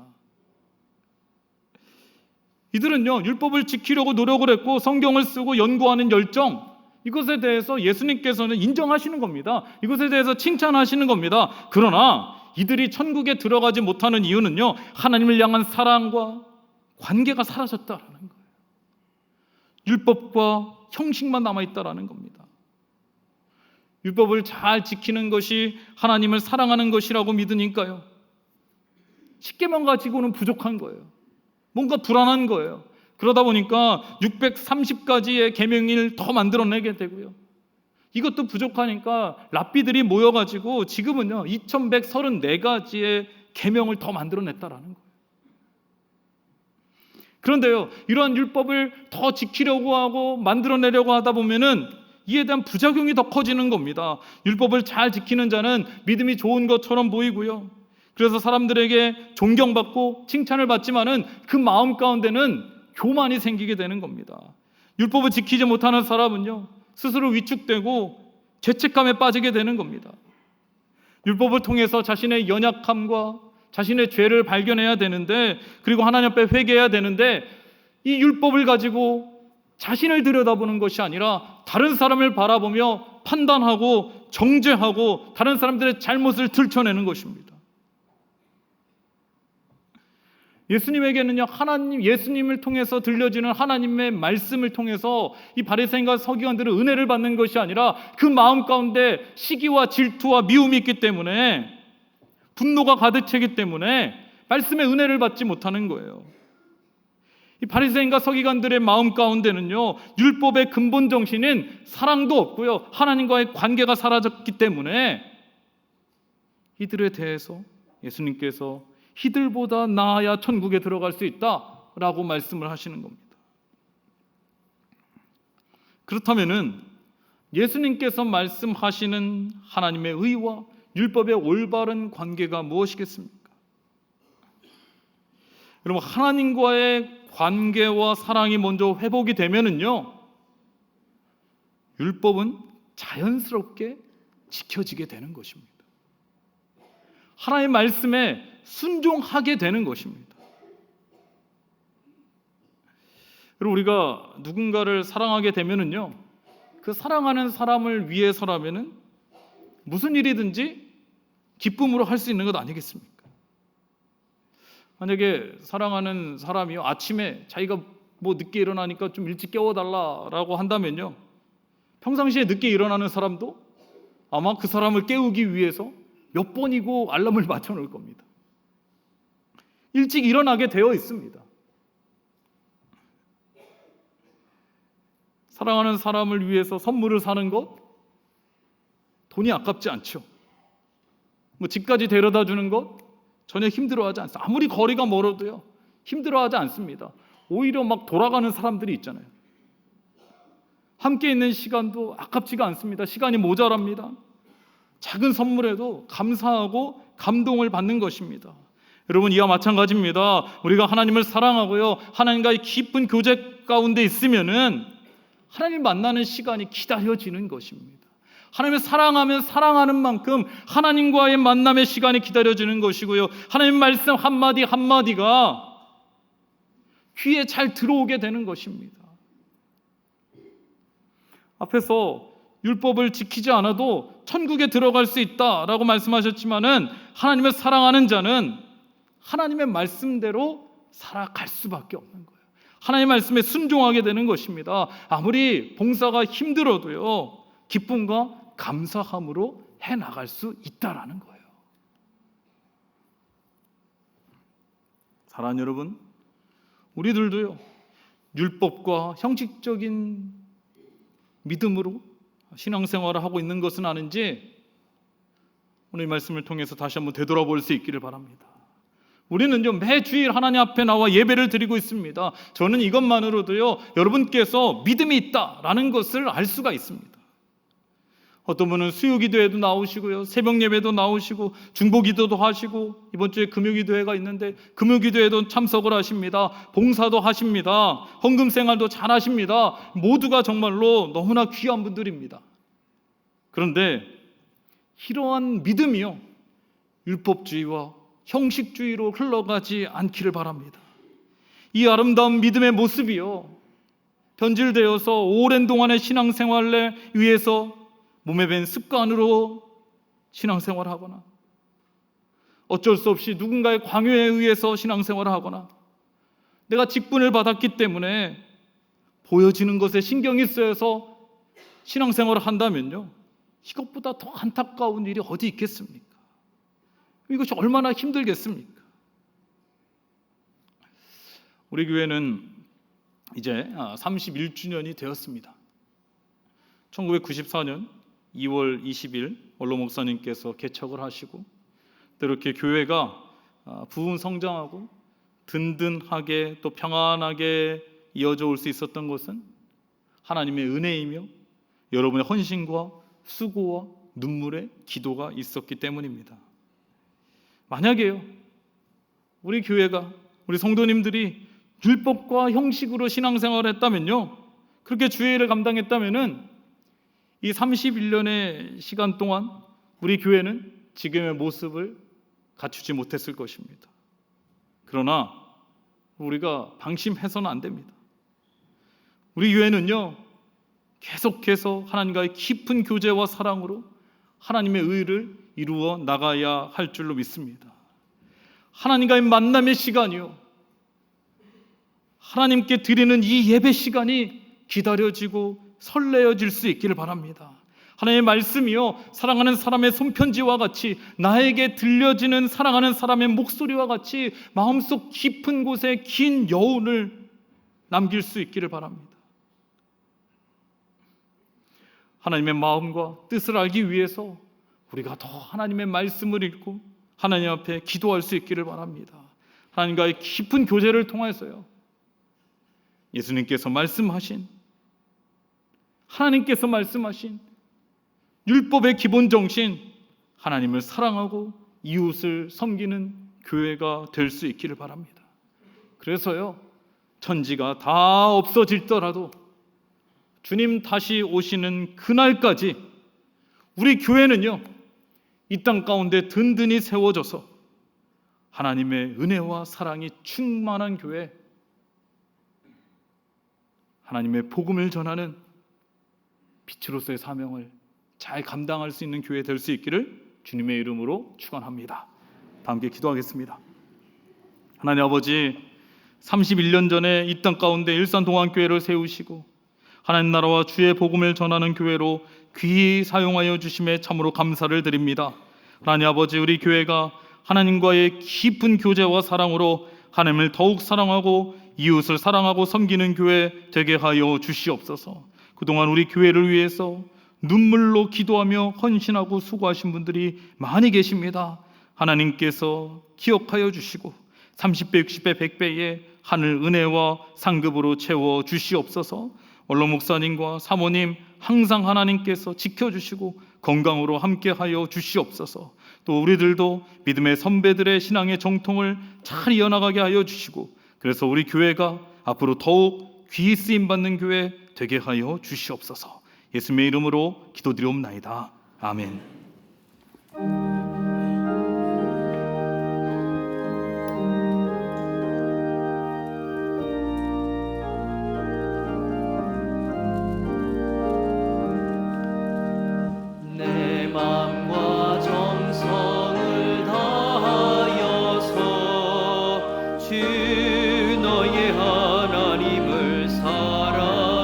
이들은요, 율법을 지키려고 노력을 했고 성경을 쓰고 연구하는 열정, 이것에 대해서 예수님께서는 인정하시는 겁니다. 이것에 대해서 칭찬하시는 겁니다. 그러나 이들이 천국에 들어가지 못하는 이유는요, 하나님을 향한 사랑과 관계가 사라졌다라는 거예요. 율법과 형식만 남아있다라는 겁니다. 율법을 잘 지키는 것이 하나님을 사랑하는 것이라고 믿으니까요, 10계명 가지고는 부족한 거예요. 뭔가 불안한 거예요. 그러다 보니까 630가지의 계명을 더 만들어내게 되고요, 이것도 부족하니까 랍비들이 모여가지고 지금은요 2134가지의 계명을 더 만들어냈다라는 거예요. 그런데요, 이러한 율법을 더 지키려고 하고 만들어내려고 하다 보면은 이에 대한 부작용이 더 커지는 겁니다. 율법을 잘 지키는 자는 믿음이 좋은 것처럼 보이고요, 그래서 사람들에게 존경받고 칭찬을 받지만은 그 마음 가운데는 교만이 생기게 되는 겁니다. 율법을 지키지 못하는 사람은요, 스스로 위축되고 죄책감에 빠지게 되는 겁니다. 율법을 통해서 자신의 연약함과 자신의 죄를 발견해야 되는데, 그리고 하나님 앞에 회개해야 되는데, 이 율법을 가지고 자신을 들여다보는 것이 아니라 다른 사람을 바라보며 판단하고 정죄하고 다른 사람들의 잘못을 들춰내는 것입니다. 예수님에게는요, 예수님을 통해서 들려지는 하나님의 말씀을 통해서 이 바리새인과 서기관들은 은혜를 받는 것이 아니라 그 마음 가운데 시기와 질투와 미움이 있기 때문에, 분노가 가득 차기 때문에 말씀의 은혜를 받지 못하는 거예요. 이 바리새인과 서기관들의 마음 가운데는요, 율법의 근본 정신인 사랑도 없고요, 하나님과의 관계가 사라졌기 때문에 이들에 대해서 예수님께서 이들보다 나아야 천국에 들어갈 수 있다라고 말씀을 하시는 겁니다. 그렇다면은 예수님께서 말씀하시는 하나님의 의와 율법의 올바른 관계가 무엇이겠습니까? 여러분, 하나님과의 관계와 사랑이 먼저 회복이 되면은요, 율법은 자연스럽게 지켜지게 되는 것입니다. 하나님의 말씀에 순종하게 되는 것입니다. 그리고 우리가 누군가를 사랑하게 되면은요, 그 사랑하는 사람을 위해서라면은 무슨 일이든지 기쁨으로 할 수 있는 것 아니겠습니까? 만약에 사랑하는 사람이요, 아침에 자기가 늦게 일어나니까 좀 일찍 깨워달라라고 한다면요, 평상시에 늦게 일어나는 사람도 아마 그 사람을 깨우기 위해서 몇 번이고 알람을 맞춰 놓을 겁니다. 일찍 일어나게 되어 있습니다. 사랑하는 사람을 위해서 선물을 사는 것, 돈이 아깝지 않죠. 집까지 데려다 주는 것 전혀 힘들어하지 않습니다. 아무리 거리가 멀어도요, 힘들어하지 않습니다. 오히려 막 돌아가는 사람들이 있잖아요. 함께 있는 시간도 아깝지가 않습니다. 시간이 모자랍니다. 작은 선물에도 감사하고 감동을 받는 것입니다. 여러분, 이와 마찬가지입니다. 우리가 하나님을 사랑하고요, 하나님과의 깊은 교제 가운데 있으면은 하나님 만나는 시간이 기다려지는 것입니다. 하나님을 사랑하면 사랑하는 만큼 하나님과의 만남의 시간이 기다려지는 것이고요, 하나님 말씀 한마디 한마디가 귀에 잘 들어오게 되는 것입니다. 앞에서 율법을 지키지 않아도 천국에 들어갈 수 있다라고 말씀하셨지만은, 하나님을 사랑하는 자는 하나님의 말씀대로 살아갈 수밖에 없는 거예요. 하나님의 말씀에 순종하게 되는 것입니다. 아무리 봉사가 힘들어도요, 기쁨과 감사함으로 해나갈 수 있다라는 거예요. 사랑하는 여러분, 우리들도요, 율법과 형식적인 믿음으로 신앙생활을 하고 있는 것은 아닌지 오늘 이 말씀을 통해서 다시 한번 되돌아볼 수 있기를 바랍니다. 우리는요, 매주일 하나님 앞에 나와 예배를 드리고 있습니다. 저는 이것만으로도요, 여러분께서 믿음이 있다라는 것을 알 수가 있습니다. 어떤 분은 수요기도에도 나오시고요, 새벽예배도 나오시고 중보기도도 하시고 이번 주에 금요기도회가 있는데 금요기도에도 참석을 하십니다. 봉사도 하십니다. 헌금생활도 잘 하십니다. 모두가 정말로 너무나 귀한 분들입니다. 그런데 이러한 믿음이요, 율법주의와 형식주의로 흘러가지 않기를 바랍니다. 이 아름다운 믿음의 모습이요, 변질되어서 오랜 동안의 신앙생활에 의해서 몸에 밴 습관으로 신앙생활을 하거나 어쩔 수 없이 누군가의 강요에 의해서 신앙생활을 하거나 내가 직분을 받았기 때문에 보여지는 것에 신경이 쓰여서 신앙생활을 한다면요, 이것보다 더 안타까운 일이 어디 있겠습니까? 이것이 얼마나 힘들겠습니까? 우리 교회는 이제 31주년이 되었습니다. 1994년 2월 20일 원로 목사님께서 개척을 하시고 또 이렇게 교회가 부흥 성장하고 든든하게 또 평안하게 이어져 올 수 있었던 것은 하나님의 은혜이며 여러분의 헌신과 수고와 눈물의 기도가 있었기 때문입니다. 만약에요, 우리 교회가, 우리 성도님들이 율법과 형식으로 신앙생활을 했다면요, 그렇게 주일을 감당했다면은 이 31년의 시간 동안 우리 교회는 지금의 모습을 갖추지 못했을 것입니다. 그러나 우리가 방심해서는 안 됩니다. 우리 교회는요, 계속해서 하나님과의 깊은 교제와 사랑으로 하나님의 의를 이루어 나가야 할 줄로 믿습니다. 하나님과의 만남의 시간이요, 하나님께 드리는 이 예배 시간이 기다려지고 설레어질 수 있기를 바랍니다. 하나님의 말씀이요, 사랑하는 사람의 손편지와 같이 나에게 들려지는 사랑하는 사람의 목소리와 같이 마음속 깊은 곳에 긴 여운을 남길 수 있기를 바랍니다. 하나님의 마음과 뜻을 알기 위해서 우리가 더 하나님의 말씀을 읽고 하나님 앞에 기도할 수 있기를 바랍니다. 하나님과의 깊은 교제를 통해서요, 예수님께서 말씀하신, 하나님께서 말씀하신 율법의 기본 정신, 하나님을 사랑하고 이웃을 섬기는 교회가 될 수 있기를 바랍니다. 그래서요, 천지가 다 없어질더라도 주님 다시 오시는 그날까지 우리 교회는요, 이 땅 가운데 든든히 세워져서 하나님의 은혜와 사랑이 충만한 교회, 하나님의 복음을 전하는 빛으로서의 사명을 잘 감당할 수 있는 교회 될 수 있기를 주님의 이름으로 축원합니다. 다 함께 기도하겠습니다. 하나님 아버지, 31년 전에 이 땅 가운데 일산동안교회를 세우시고 하나님 나라와 주의 복음을 전하는 교회로 귀히 사용하여 주심에 참으로 감사를 드립니다. 하나님 아버지, 우리 교회가 하나님과의 깊은 교제와 사랑으로 하나님을 더욱 사랑하고 이웃을 사랑하고 섬기는 교회 되게 하여 주시옵소서. 그동안 우리 교회를 위해서 눈물로 기도하며 헌신하고 수고하신 분들이 많이 계십니다. 하나님께서 기억하여 주시고 30배, 60배, 100배의 하늘 은혜와 상급으로 채워 주시옵소서. 원로 목사님과 사모님 항상 하나님께서 지켜주시고 건강으로 함께하여 주시옵소서. 또 우리들도 믿음의 선배들의 신앙의 정통을 잘 이어나가게 하여 주시고, 그래서 우리 교회가 앞으로 더욱 귀히 쓰임받는 교회 되게 하여 주시옵소서. 예수님의 이름으로 기도드리옵나이다. 아멘. 사랑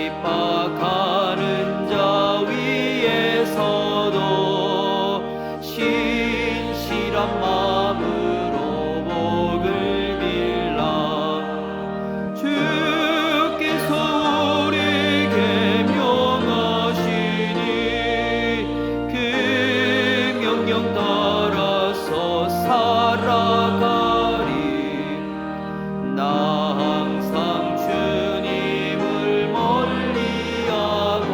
핍박하는 자 위에서도 신실한 마음으로 복을 빌라. 주께서 우리에게 명하시니 그 명령 따라서 살아가리. 나 항상 주님을 멀리하고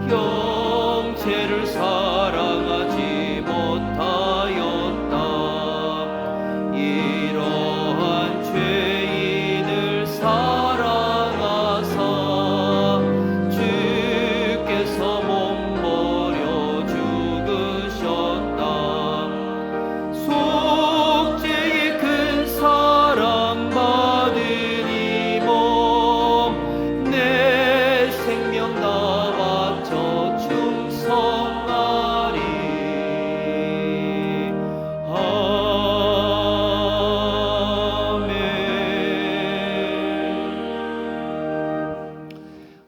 형체를 사랑하지 못하였다. 이러한 죄인을 사랑하사 주께서 몸버려 죽으셨다. 속죄의 큰 사랑 받은 이 몸 내 생명 다 바쳐 충성하리. 아멘.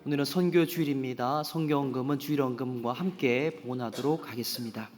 오늘은 선교 주일입니다. 성경헌금은 주일헌금과 함께 봉헌하도록 하겠습니다.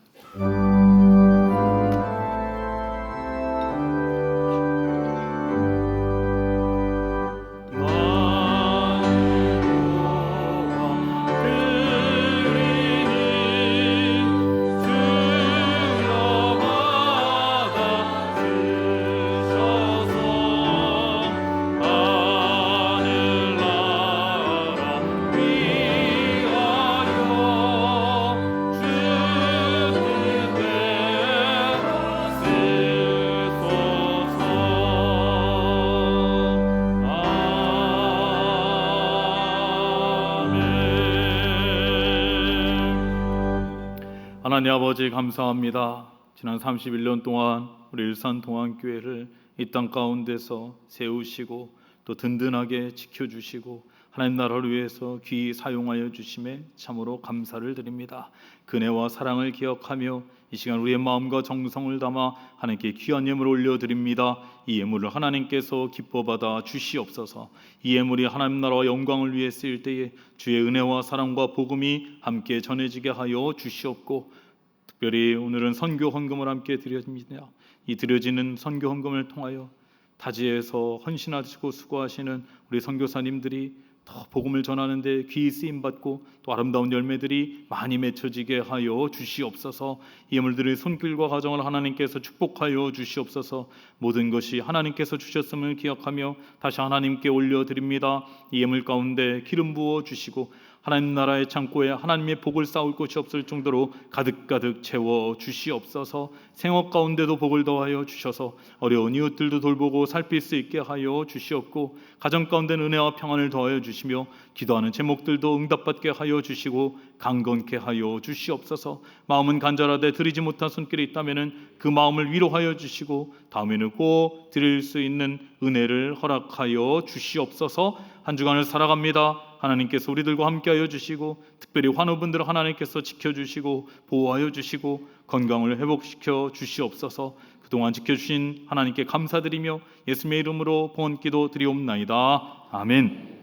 하나님 아버지 감사합니다. 지난 31년 동안 우리 일산 동안교회를 이 땅 가운데서 세우시고 또 든든하게 지켜주시고 하나님 나라를 위해서 귀히 사용하여 주심에 참으로 감사를 드립니다. 그네와 사랑을 기억하며 이 시간 우리의 마음과 정성을 담아 하나님께 귀한 예물을 올려드립니다. 이 예물을 하나님께서 기뻐받아 주시옵소서. 이 예물이 하나님 나라와 영광을 위해 쓰일 때에 주의 은혜와 사랑과 복음이 함께 전해지게 하여 주시옵고, 특별히 오늘은 선교 헌금을 함께 드려집니다. 이 드려지는 선교 헌금을 통하여 타지에서 헌신하시고 수고하시는 우리 선교사님들이 더 복음을 전하는 데 귀히 쓰임 받고 또 아름다운 열매들이 많이 맺혀지게 하여 주시옵소서. 이 예물들의 손길과 가정을 하나님께서 축복하여 주시옵소서. 모든 것이 하나님께서 주셨음을 기억하며 다시 하나님께 올려드립니다. 이 예물 가운데 기름 부어 주시고 하나님 나라의 창고에 하나님의 복을 쌓을 곳이 없을 정도로 가득가득 채워 주시옵소서. 생업 가운데도 복을 더하여 주셔서 어려운 이웃들도 돌보고 살필 수 있게 하여 주시옵고, 가정 가운데는 은혜와 평안을 더하여 주시며 기도하는 제목들도 응답받게 하여 주시고 강건케 하여 주시옵소서. 마음은 간절하되 드리지 못한 손길이 있다면 그 마음을 위로하여 주시고 다음에는 꼭 드릴 수 있는 은혜를 허락하여 주시옵소서. 한 주간을 살아갑니다. 하나님께서 우리들과 함께하여 주시고 특별히 환우분들을 하나님께서 지켜주시고 보호하여 주시고 건강을 회복시켜 주시옵소서. 그동안 지켜주신 하나님께 감사드리며 예수님의 이름으로 봉헌기도 드리옵나이다. 아멘.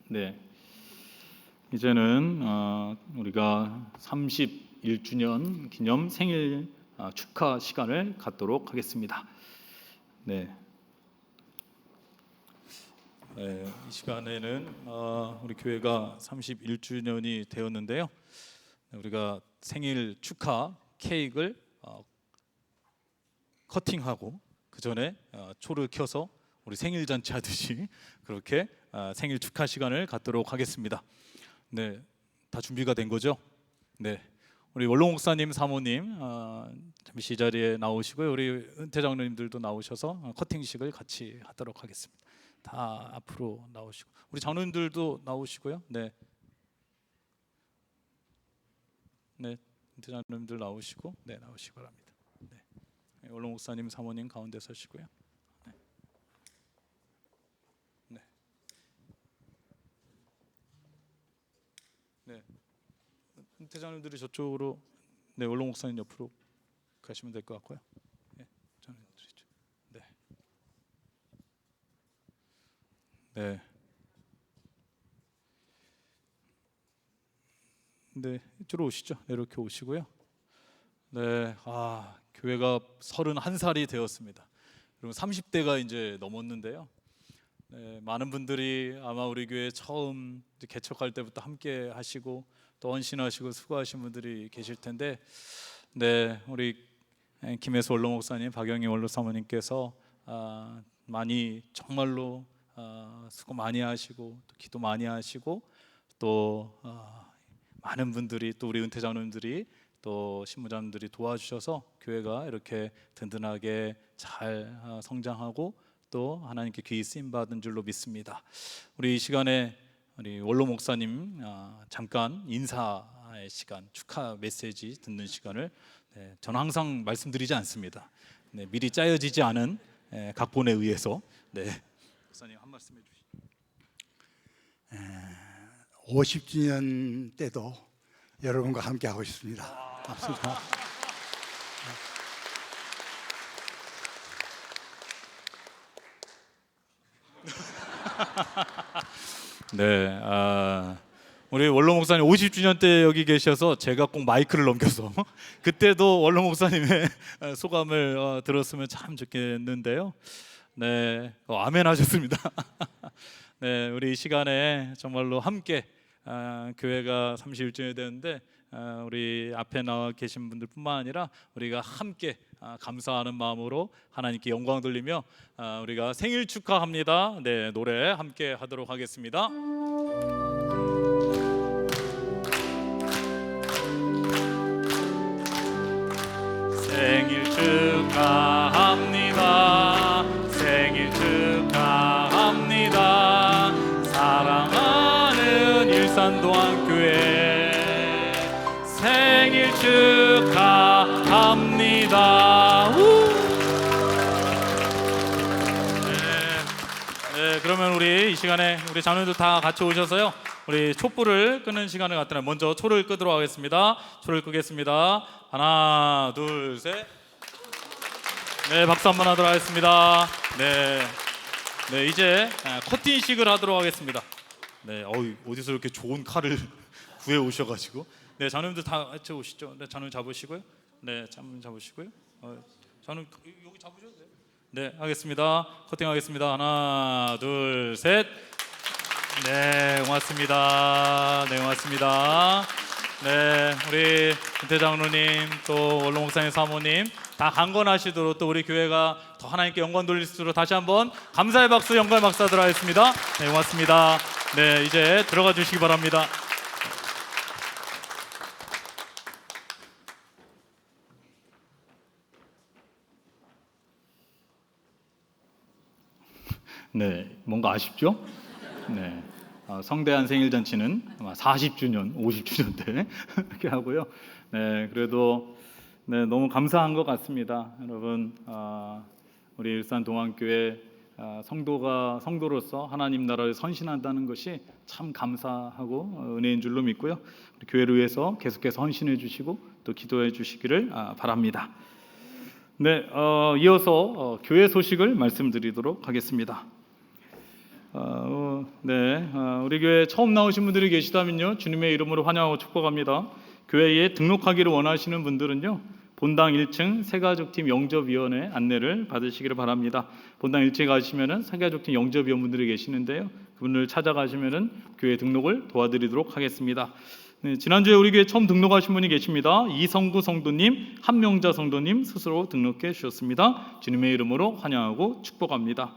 네, 이제는 우리가 31주년 기념 생일 축하 시간을 갖도록 하겠습니다. 네. 네, 이 시간에는 우리 교회가 31주년이 되었는데요. 우리가 생일 축하 케이크를 커팅하고 그 전에 초를 켜서 우리 생일 잔치 하듯이 그렇게 생일 축하 시간을 갖도록 하겠습니다. 네, 다 준비가 된 거죠? 네, 우리 원로 목사님, 사모님 잠시 이 자리에 나오시고요. 우리 은퇴 장로님들도 나오셔서 커팅식을 같이 하도록 하겠습니다. 다 앞으로 나오시고 우리 장로님들도 나오시고요. 네, 네, 은퇴 장로님들 나오시고 네, 나오시기 바랍니다. 네, 원로 목사님, 사모님 가운데 서시고요. 네, 네, 네. 은퇴 장로님들이 저쪽으로, 네, 원로 목사님 옆으로 가시면 될 것 같고요. 네, 장로님들이죠. 네, 네. 네, 이쪽으로 오시죠. 네, 이렇게 오시고요. 네, 교회가 31살이 되었습니다. 그리고 30대가 이제 넘었는데요. 네, 많은 분들이 아마 우리 교회 처음 이제 개척할 때부터 함께 하시고 또 헌신하시고 수고하신 분들이 계실 텐데, 네, 우리 김혜수 원로 목사님, 박영희 원로 사모님께서 많이 정말로 수고 많이 하시고 또 기도 많이 하시고 또 많은 분들이 또 우리 은퇴자님들이 또 신부자님들이 도와주셔서 교회가 이렇게 든든하게 잘 성장하고 또 하나님께 귀히 쓰임 받은 줄로 믿습니다. 우리 이 시간에 우리 원로 목사님 잠깐 인사의 시간, 축하 메시지 듣는 시간을 저는 항상 말씀드리지 않습니다. 미리 짜여지지 않은 각본에 의해서 목사님 한 말씀 해주시죠. 50주년 때도 여러분과 함께 하고 싶습니다. absolutely. 네, 우리 원로 목사님 50주년 때 여기 계셔서 제가 꼭 마이크를 넘겨서 그때도 원로 목사님의 소감을 들었으면 참 좋겠는데요. 네, 아멘 하셨습니다. 네, 우리 이 시간에 정말로 함께 교회가 31주년이 되는데 우리 앞에 나와 계신 분들뿐만 아니라 우리가 함께 감사하는 마음으로 하나님께 영광 돌리며 우리가 생일 축하합니다. 네, 노래 함께 하도록 하겠습니다. 생일 축하합니다. 생일 축하합니다. 사랑하는 일산동안교회 생일 축하합니다. 네, 그러면 우리 이 시간에 우리 자녀들 다 같이 오셔서요, 우리 촛불을 끄는 시간을 갖도록 먼저 초를 끄도록 하겠습니다. 초를 끄겠습니다. 하나, 둘, 셋. 네, 박수 한번 하도록 하겠습니다. 네, 이제 커팅식을 하도록 하겠습니다. 네, 어디서 이렇게 좋은 칼을 구해 오셔가지고, 네, 자녀님들 다 같이 오시죠. 네, 자녀 잡으시고요. 네, 자녀 잡으시고요. 자녀 여기 잡으셔도 돼요. 네, 하겠습니다. 커팅하겠습니다. 하나, 둘, 셋. 네, 고맙습니다. 네, 고맙습니다. 네, 우리 은퇴장로님 또 원로 목사님 사모님 다 강건하시도록 또 우리 교회가 더 하나님께 영광 돌릴 수 있도록 다시 한번 감사의 박수, 영광의 박수 하도록 하겠습니다. 네, 고맙습니다. 네, 이제 들어가 주시기 바랍니다. 네, 뭔가 아쉽죠? 네, 성대한 생일 잔치는 아마 40주년, 50주년 때 이렇게 하고요. 네, 그래도 네, 너무 감사한 것 같습니다, 여러분. 우리 일산동안교회 성도로서 하나님 나라를 선신한다는 것이 참 감사하고 은혜인 줄로 믿고요. 우리 교회를 위해서 계속해서 헌신해 주시고 또 기도해 주시기를 바랍니다. 네, 이어서 교회 소식을 말씀드리도록 하겠습니다. 우리 교회 처음 나오신 분들이 계시다면요, 주님의 이름으로 환영하고 축복합니다. 교회에 등록하기를 원하시는 분들은요, 본당 1층 새가족팀 영접위원회 안내를 받으시기를 바랍니다. 본당 1층에 가시면은 새가족팀 영접위원분들이 계시는데요, 그분을 찾아가시면은 교회 등록을 도와드리도록 하겠습니다. 네, 지난주에 우리 교회 처음 등록하신 분이 계십니다. 이성구 성도님, 한명자 성도님 스스로 등록해 주셨습니다. 주님의 이름으로 환영하고 축복합니다.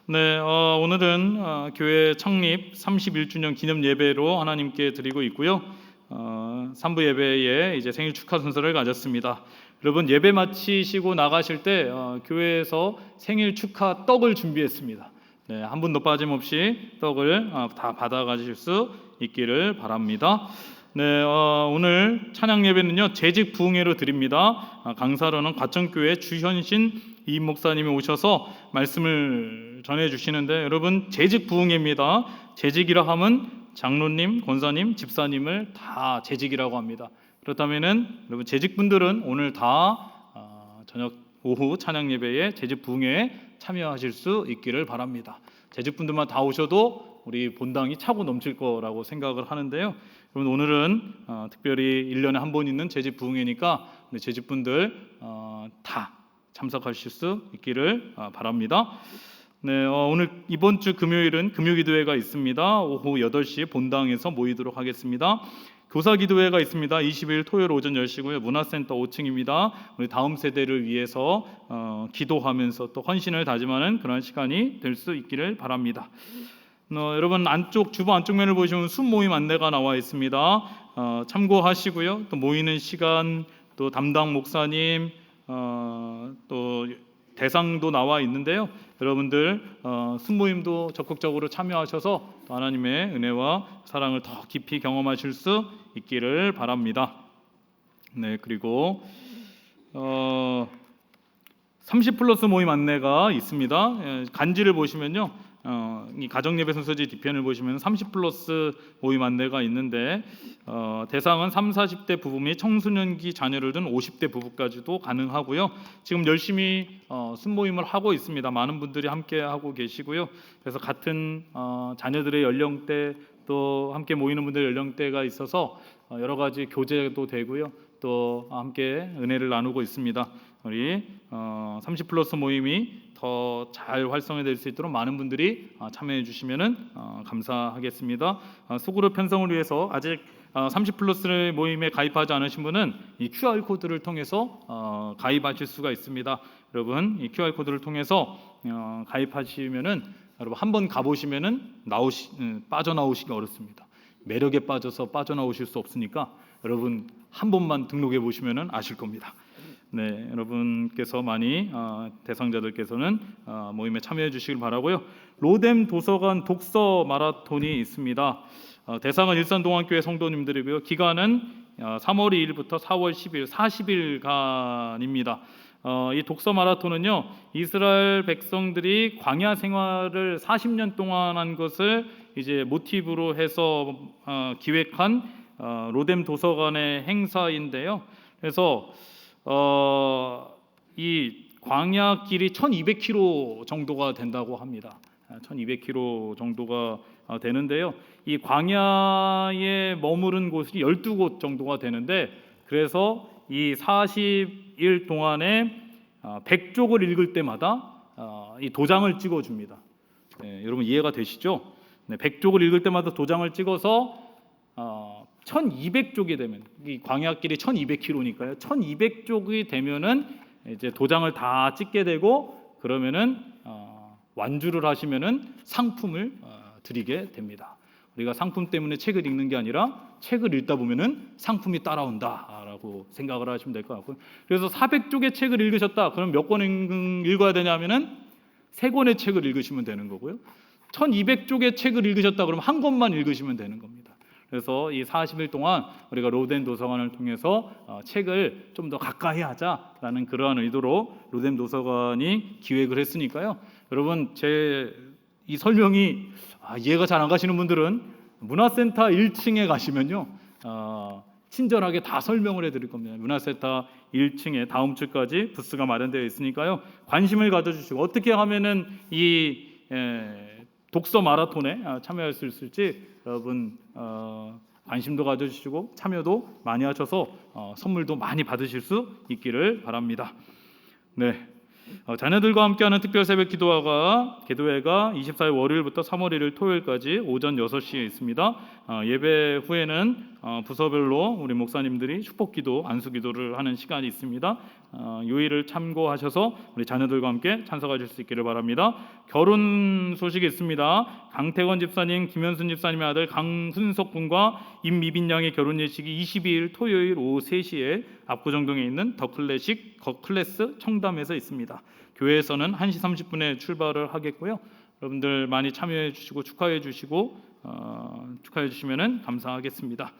네, 오늘은 교회 창립 31주년 기념 예배로 하나님께 드리고 있고요. 3부 예배에 이제 생일 축하 순서를 가졌습니다. 여러분, 예배 마치시고 나가실 때 교회에서 생일 축하 떡을 준비했습니다. 네, 한 분도 빠짐없이 떡을 다 받아가실 수 있기를 바랍니다. 네, 오늘 찬양 예배는요, 재직 부흥회로 드립니다. 강사로는 과천교회 주현신 이임 목사님이 오셔서 말씀을 전해주시는데, 여러분, 재직 부흥회입니다. 재직이라 하면 장로님, 권사님, 집사님을 다 재직이라고 합니다. 그렇다면은 여러분, 재직분들은 오늘 다 저녁 오후 찬양 예배에 재직 부흥회에 참여하실 수 있기를 바랍니다. 재직분들만 다 오셔도 우리 본당이 차고 넘칠 거라고 생각을 하는데요. 여러분 오늘은 특별히 1년에 한 번 있는 제집 부흥회니까 우리 제집분들 다 참석하실 수 있기를 바랍니다. 네, 오늘 이번 주 금요일은 금요기도회가 있습니다. 오후 8시에 본당에서 모이도록 하겠습니다. 교사기도회가 있습니다. 20일 토요일 오전 10시고요. 문화센터 5층입니다. 우리 다음 세대를 위해서 기도하면서 또 헌신을 다짐하는 그런 시간이 될 수 있기를 바랍니다. 여러분 주보 안쪽 면을 보시면 순모임 안내가 나와 있습니다. 참고하시고요. 또 모이는 시간, 또 담당 목사님, 또 대상도 나와 있는데요. 여러분들 순모임도 적극적으로 참여하셔서 또 하나님의 은혜와 사랑을 더 깊이 경험하실 수 있기를 바랍니다. 네, 그리고 30플러스 모임 안내가 있습니다. 간지를 보시면요. 이 가정예배 순서지 뒤편을 보시면 30플러스 모임 안내가 있는데 대상은 3, 40대 부부 및 청소년기 자녀를 둔 50대 부부까지도 가능하고요. 지금 열심히 순모임을 하고 있습니다. 많은 분들이 함께 하고 계시고요. 그래서 같은 자녀들의 연령대 또 함께 모이는 분들의 연령대가 있어서 여러 가지 교제도 되고요. 또 함께 은혜를 나누고 있습니다. 우리 30플러스 모임이 더 잘 활성화될 수 있도록 많은 분들이 참여해 주시면 감사하겠습니다. 소그룹 편성을 위해서 아직 30플러스 모임에 가입하지 않으신 분은 이 QR코드를 통해서 가입하실 수가 있습니다. 여러분 이 QR코드를 통해서 가입하시면은 여러분 한번 가보시면은 빠져나오시기 어렵습니다. 매력에 빠져서 빠져나오실 수 없으니까 여러분 한 번만 등록해 보시면은 아실 겁니다. 네, 여러분께서 많이 대상자들께서는 모임에 참여해 주시길 바라고요. 로뎀 도서관 독서 마라톤이 있습니다. 대상은 일산동안교회 성도님들이고요. 기간은 3월 2일부터 4월 10일 40일간입니다. 이 독서 마라톤은요, 이스라엘 백성들이 광야 생활을 40년 동안 한 것을 이제 모티브로 해서 기획한 로뎀 도서관의 행사인데요. 그래서 이 광야 길이 1200km 정도가 된다고 합니다. 1200km 정도가 되는데요. 이 광야에 머무른 곳이 12곳 정도가 되는데 그래서 이 40일 동안에 100쪽을 읽을 때마다 이 도장을 찍어줍니다. 네, 여러분 이해가 되시죠? 네, 100쪽을 읽을 때마다 도장을 찍어서 1200쪽이 되면 이 광야길이 1200km니까요. 1200쪽이 되면은 이제 도장을 다 찍게 되고 그러면은 완주를 하시면은 상품을 드리게 됩니다. 우리가 상품 때문에 책을 읽는 게 아니라 책을 읽다 보면은 상품이 따라온다라고 생각을 하시면 될 것 같고요. 그래서 400쪽의 책을 읽으셨다. 그럼 몇 권 읽어야 되냐면은 3권의 책을 읽으시면 되는 거고요. 1200쪽의 책을 읽으셨다. 그러면 한 권만 읽으시면 되는 겁니다. 그래서 이 40일 동안 우리가 로뎀 도서관을 통해서 책을 좀 더 가까이 하자라는 그러한 의도로 로뎀 도서관이 기획을 했으니까요. 여러분 제 이 설명이 이해가 잘 안 가시는 분들은 문화센터 1층에 가시면요. 친절하게 다 설명을 해드릴 겁니다. 문화센터 1층에 다음 주까지 부스가 마련되어 있으니까요. 관심을 가져주시고 어떻게 하면은 이 독서 마라톤에 참여할 수 있을지 여러분 관심도 가져주시고 참여도 많이 하셔서 선물도 많이 받으실 수 있기를 바랍니다. 네, 자녀들과 함께하는 특별 새벽 기도회가 24일 월요일부터 3월 1일 토요일까지 오전 6시에 있습니다. 예배 후에는 부서별로 우리 목사님들이 축복기도, 안수기도를 하는 시간이 있습니다. 요일을 참고하셔서 우리 자녀들과 함께 참석하실 수 있기를 바랍니다. 결혼 소식이 있습니다. 강태건 집사님, 김현순 집사님의 아들 강훈석 군과 임미빈 양의 결혼 예식이 22일 토요일 오후 3시에 압구정동에 있는 더 클래스 청담에서 있습니다. 교회에서는 1시 30분에 출발을 하겠고요. 여러분들 많이 참여해 주시고 축하해 주시면 감사하겠습니다.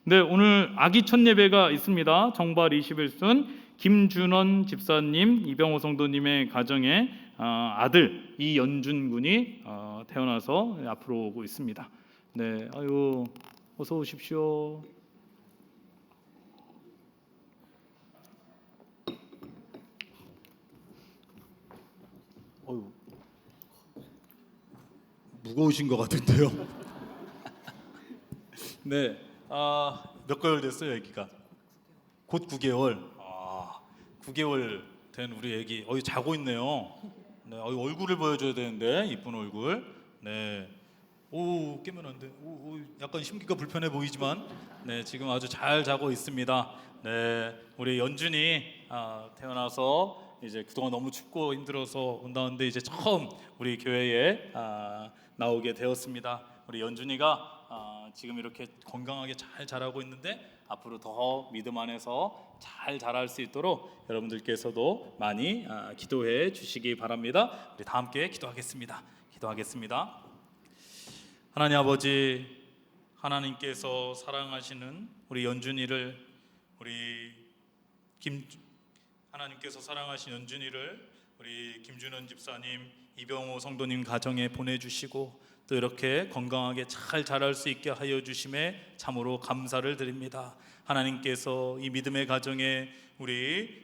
네, 오늘 아기 첫 예배가 있습니다. 정발 21순 김준원 집사님, 이병호 성도님의 가정에 아들 이연준 군이 태어나서 앞으로 오고 있습니다. 네, 아유 어서 오십시오. 무거우신 것 같은데요. 네, 몇 개월 됐어요, 아기가? 곧 9개월. 9개월 된 우리 아기, 자고 있네요. 네, 얼굴을 보여줘야 되는데 이쁜 얼굴. 네, 오 깨면 안 돼. 오, 약간 심기가 불편해 보이지만, 네 지금 아주 잘 자고 있습니다. 네, 우리 연준이 태어나서 이제 그동안 너무 춥고 힘들어서 온다는데 이제 처음 우리 교회에 나오게 되었습니다. 우리 연준이가 지금 이렇게 건강하게 잘 자라고 있는데 앞으로 더 믿음 안에서 잘 자랄 수 있도록 여러분들께서도 많이 기도해 주시기 바랍니다. 우리 다 함께 기도하겠습니다. 하나님 아버지, 하나님께서 사랑하시는 우리 연준이를, 하나님께서 사랑하신 연준이를 우리 김준원 집사님, 이병호 성도님 가정에 보내주시고 또 이렇게 건강하게 잘 자랄 수 있게 하여 주심에 참으로 감사를 드립니다. 하나님께서 이 믿음의 가정에 우리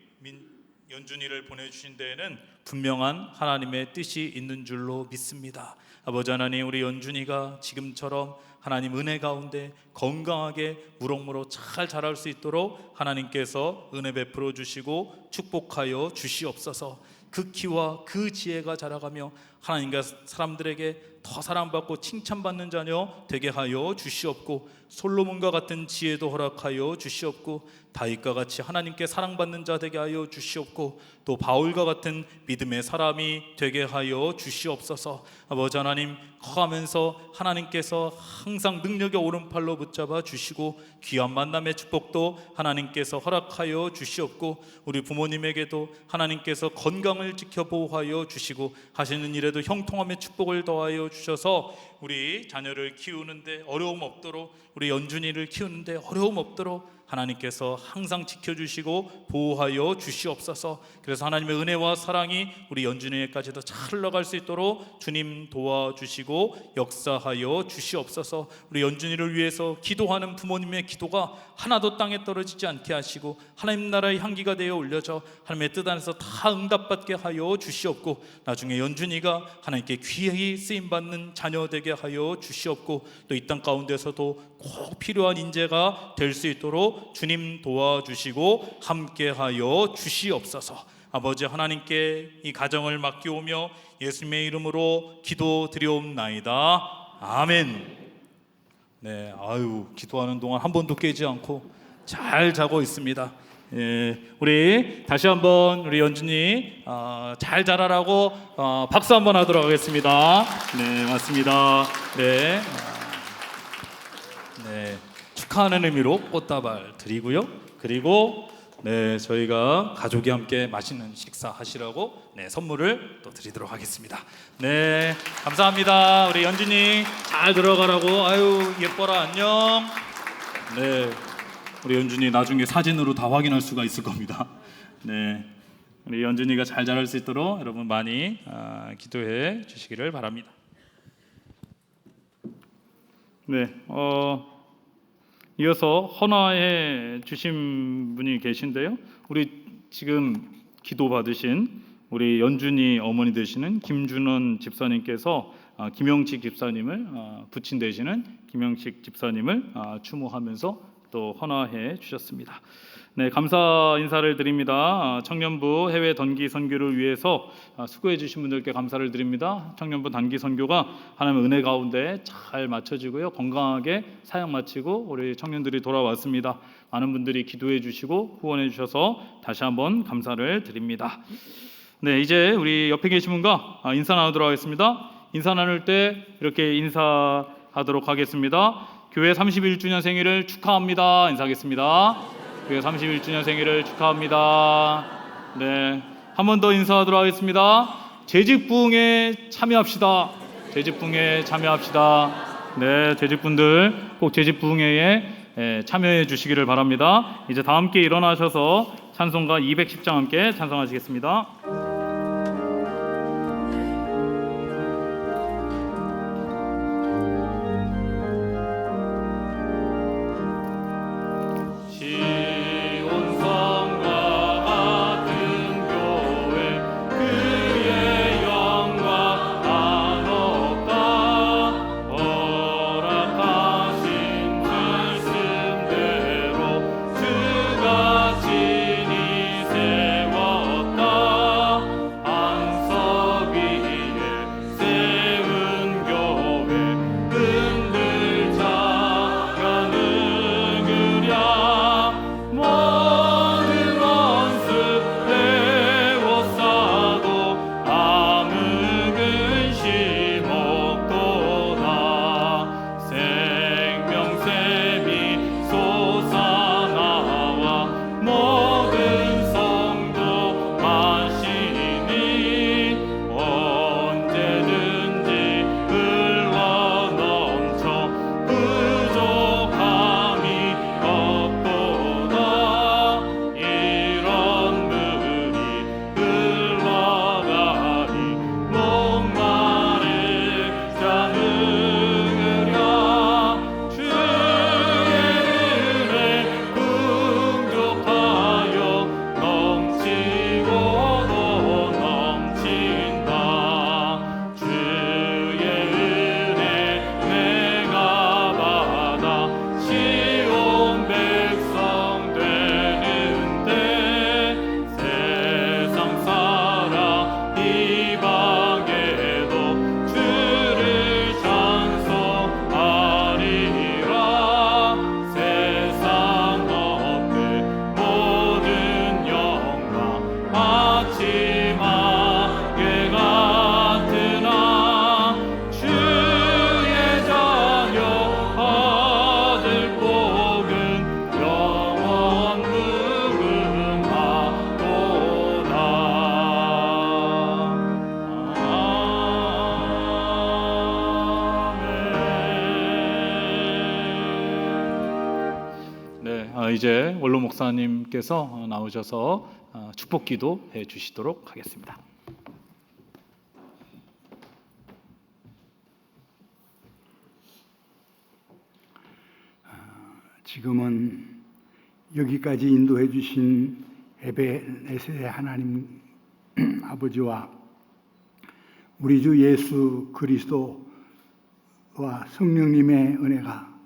연준이를 보내주신 데에는 분명한 하나님의 뜻이 있는 줄로 믿습니다. 아버지 하나님, 우리 연준이가 지금처럼 하나님 은혜 가운데 건강하게 무럭무럭 잘 자랄 수 있도록 하나님께서 은혜 베풀어 주시고 축복하여 주시옵소서. 그 키와 그 지혜가 자라가며 하나님과 사람들에게 더 사랑받고 칭찬받는 자녀 되게 하여 주시옵고, 솔로몬과 같은 지혜도 허락하여 주시옵고, 다윗과 같이 하나님께 사랑받는 자 되게 하여 주시옵고, 또 바울과 같은 믿음의 사람이 되게 하여 주시옵소서. 아버지 하나님, 커가면서 하나님께서 항상 능력의 오른팔로 붙잡아 주시고 귀한 만남의 축복도 하나님께서 허락하여 주시옵고, 우리 부모님에게도 하나님께서 건강을 지켜 보호하여 주시고 하시는 일에도 형통함의 축복을 더하여 주셔서 우리 자녀를 키우는데 어려움 없도록, 우리 연준이를 키우는데 어려움 없도록 하나님께서 항상 지켜주시고 보호하여 주시옵소서. 그래서 하나님의 은혜와 사랑이 우리 연준이에게까지도 잘 흘러갈 수 있도록 주님 도와주시고 역사하여 주시옵소서. 우리 연준이를 위해서 기도하는 부모님의 기도가 하나도 땅에 떨어지지 않게 하시고 하나님 나라의 향기가 되어 올려져 하나님의 뜻 안에서 다 응답받게 하여 주시옵고, 나중에 연준이가 하나님께 귀히 쓰임받는 자녀 되게 하여 주시옵고, 또 이 땅 가운데서도 꼭 필요한 인재가 될 수 있도록 주님 도와주시고 함께하여 주시옵소서. 아버지 하나님께 이 가정을 맡기오며 예수님의 이름으로 기도드리옵나이다. 아멘. 네, 기도하는 동안 한 번도 깨지 않고 잘 자고 있습니다. 예, 우리 다시 한번 우리 연준이 잘 자라라고 박수 한번 하도록 하겠습니다. 네, 맞습니다. 네. 네, 축하하는 의미로 꽃다발 드리고요. 그리고 네, 저희가 가족이 함께 맛있는 식사 하시라고 선물을 또 드리도록 하겠습니다. 네, 감사합니다. 우리 연준이 잘 들어가라고. 예뻐라, 안녕. 네, 우리 연준이 나중에 사진으로 다 확인할 수가 있을 겁니다. 네, 우리 연준이가 잘 자랄 수 있도록 여러분 많이 기도해 주시기를 바랍니다. 네, 이어서 헌화해 주신 분이 계신데요. 우리 지금 기도 받으신 우리 연준이 어머니 되시는 김준원 집사님께서 김영식 집사님을 부친 되시는 김영식 집사님을 추모하면서 또 헌화해 주셨습니다. 네, 감사 인사를 드립니다. 청년부 해외 단기 선교를 위해서 수고해 주신 분들께 감사를 드립니다. 청년부 단기 선교가 하나님의 은혜 가운데 잘 마쳐지고요, 건강하게 사역 마치고 우리 청년들이 돌아왔습니다. 많은 분들이 기도해 주시고 후원해 주셔서 다시 한번 감사를 드립니다. 네, 이제 우리 옆에 계신 분과 인사 나누도록 하겠습니다. 인사 나눌 때 이렇게 인사하도록 하겠습니다. 교회 31주년 생일을 축하합니다. 인사하겠습니다. 교회 31주년 생일을 축하합니다. 네, 한 번 더 인사하도록 하겠습니다. 재직부흥에 참여합시다. 재직부흥에 참여합시다. 네, 재직분들 꼭 재직부흥회에 참여해 주시기를 바랍니다. 이제 다 함께 일어나셔서 찬송가 210장 함께 찬송하시겠습니다. 영광 안 없다. 이제 원로 목사님께서 나오셔서 축복기도 해 주시도록 하겠습니다. 지금은 여기까지 인도해 주신 에베네셀의 하나님 아버지와 우리 주 예수 그리스도와 성령님의 은혜가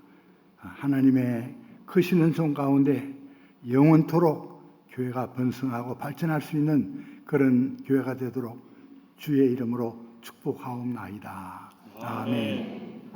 하나님의 크시는 손 가운데 영원토록 교회가 번성하고 발전할 수 있는 그런 교회가 되도록 주의 이름으로 축복하옵나이다. 아멘.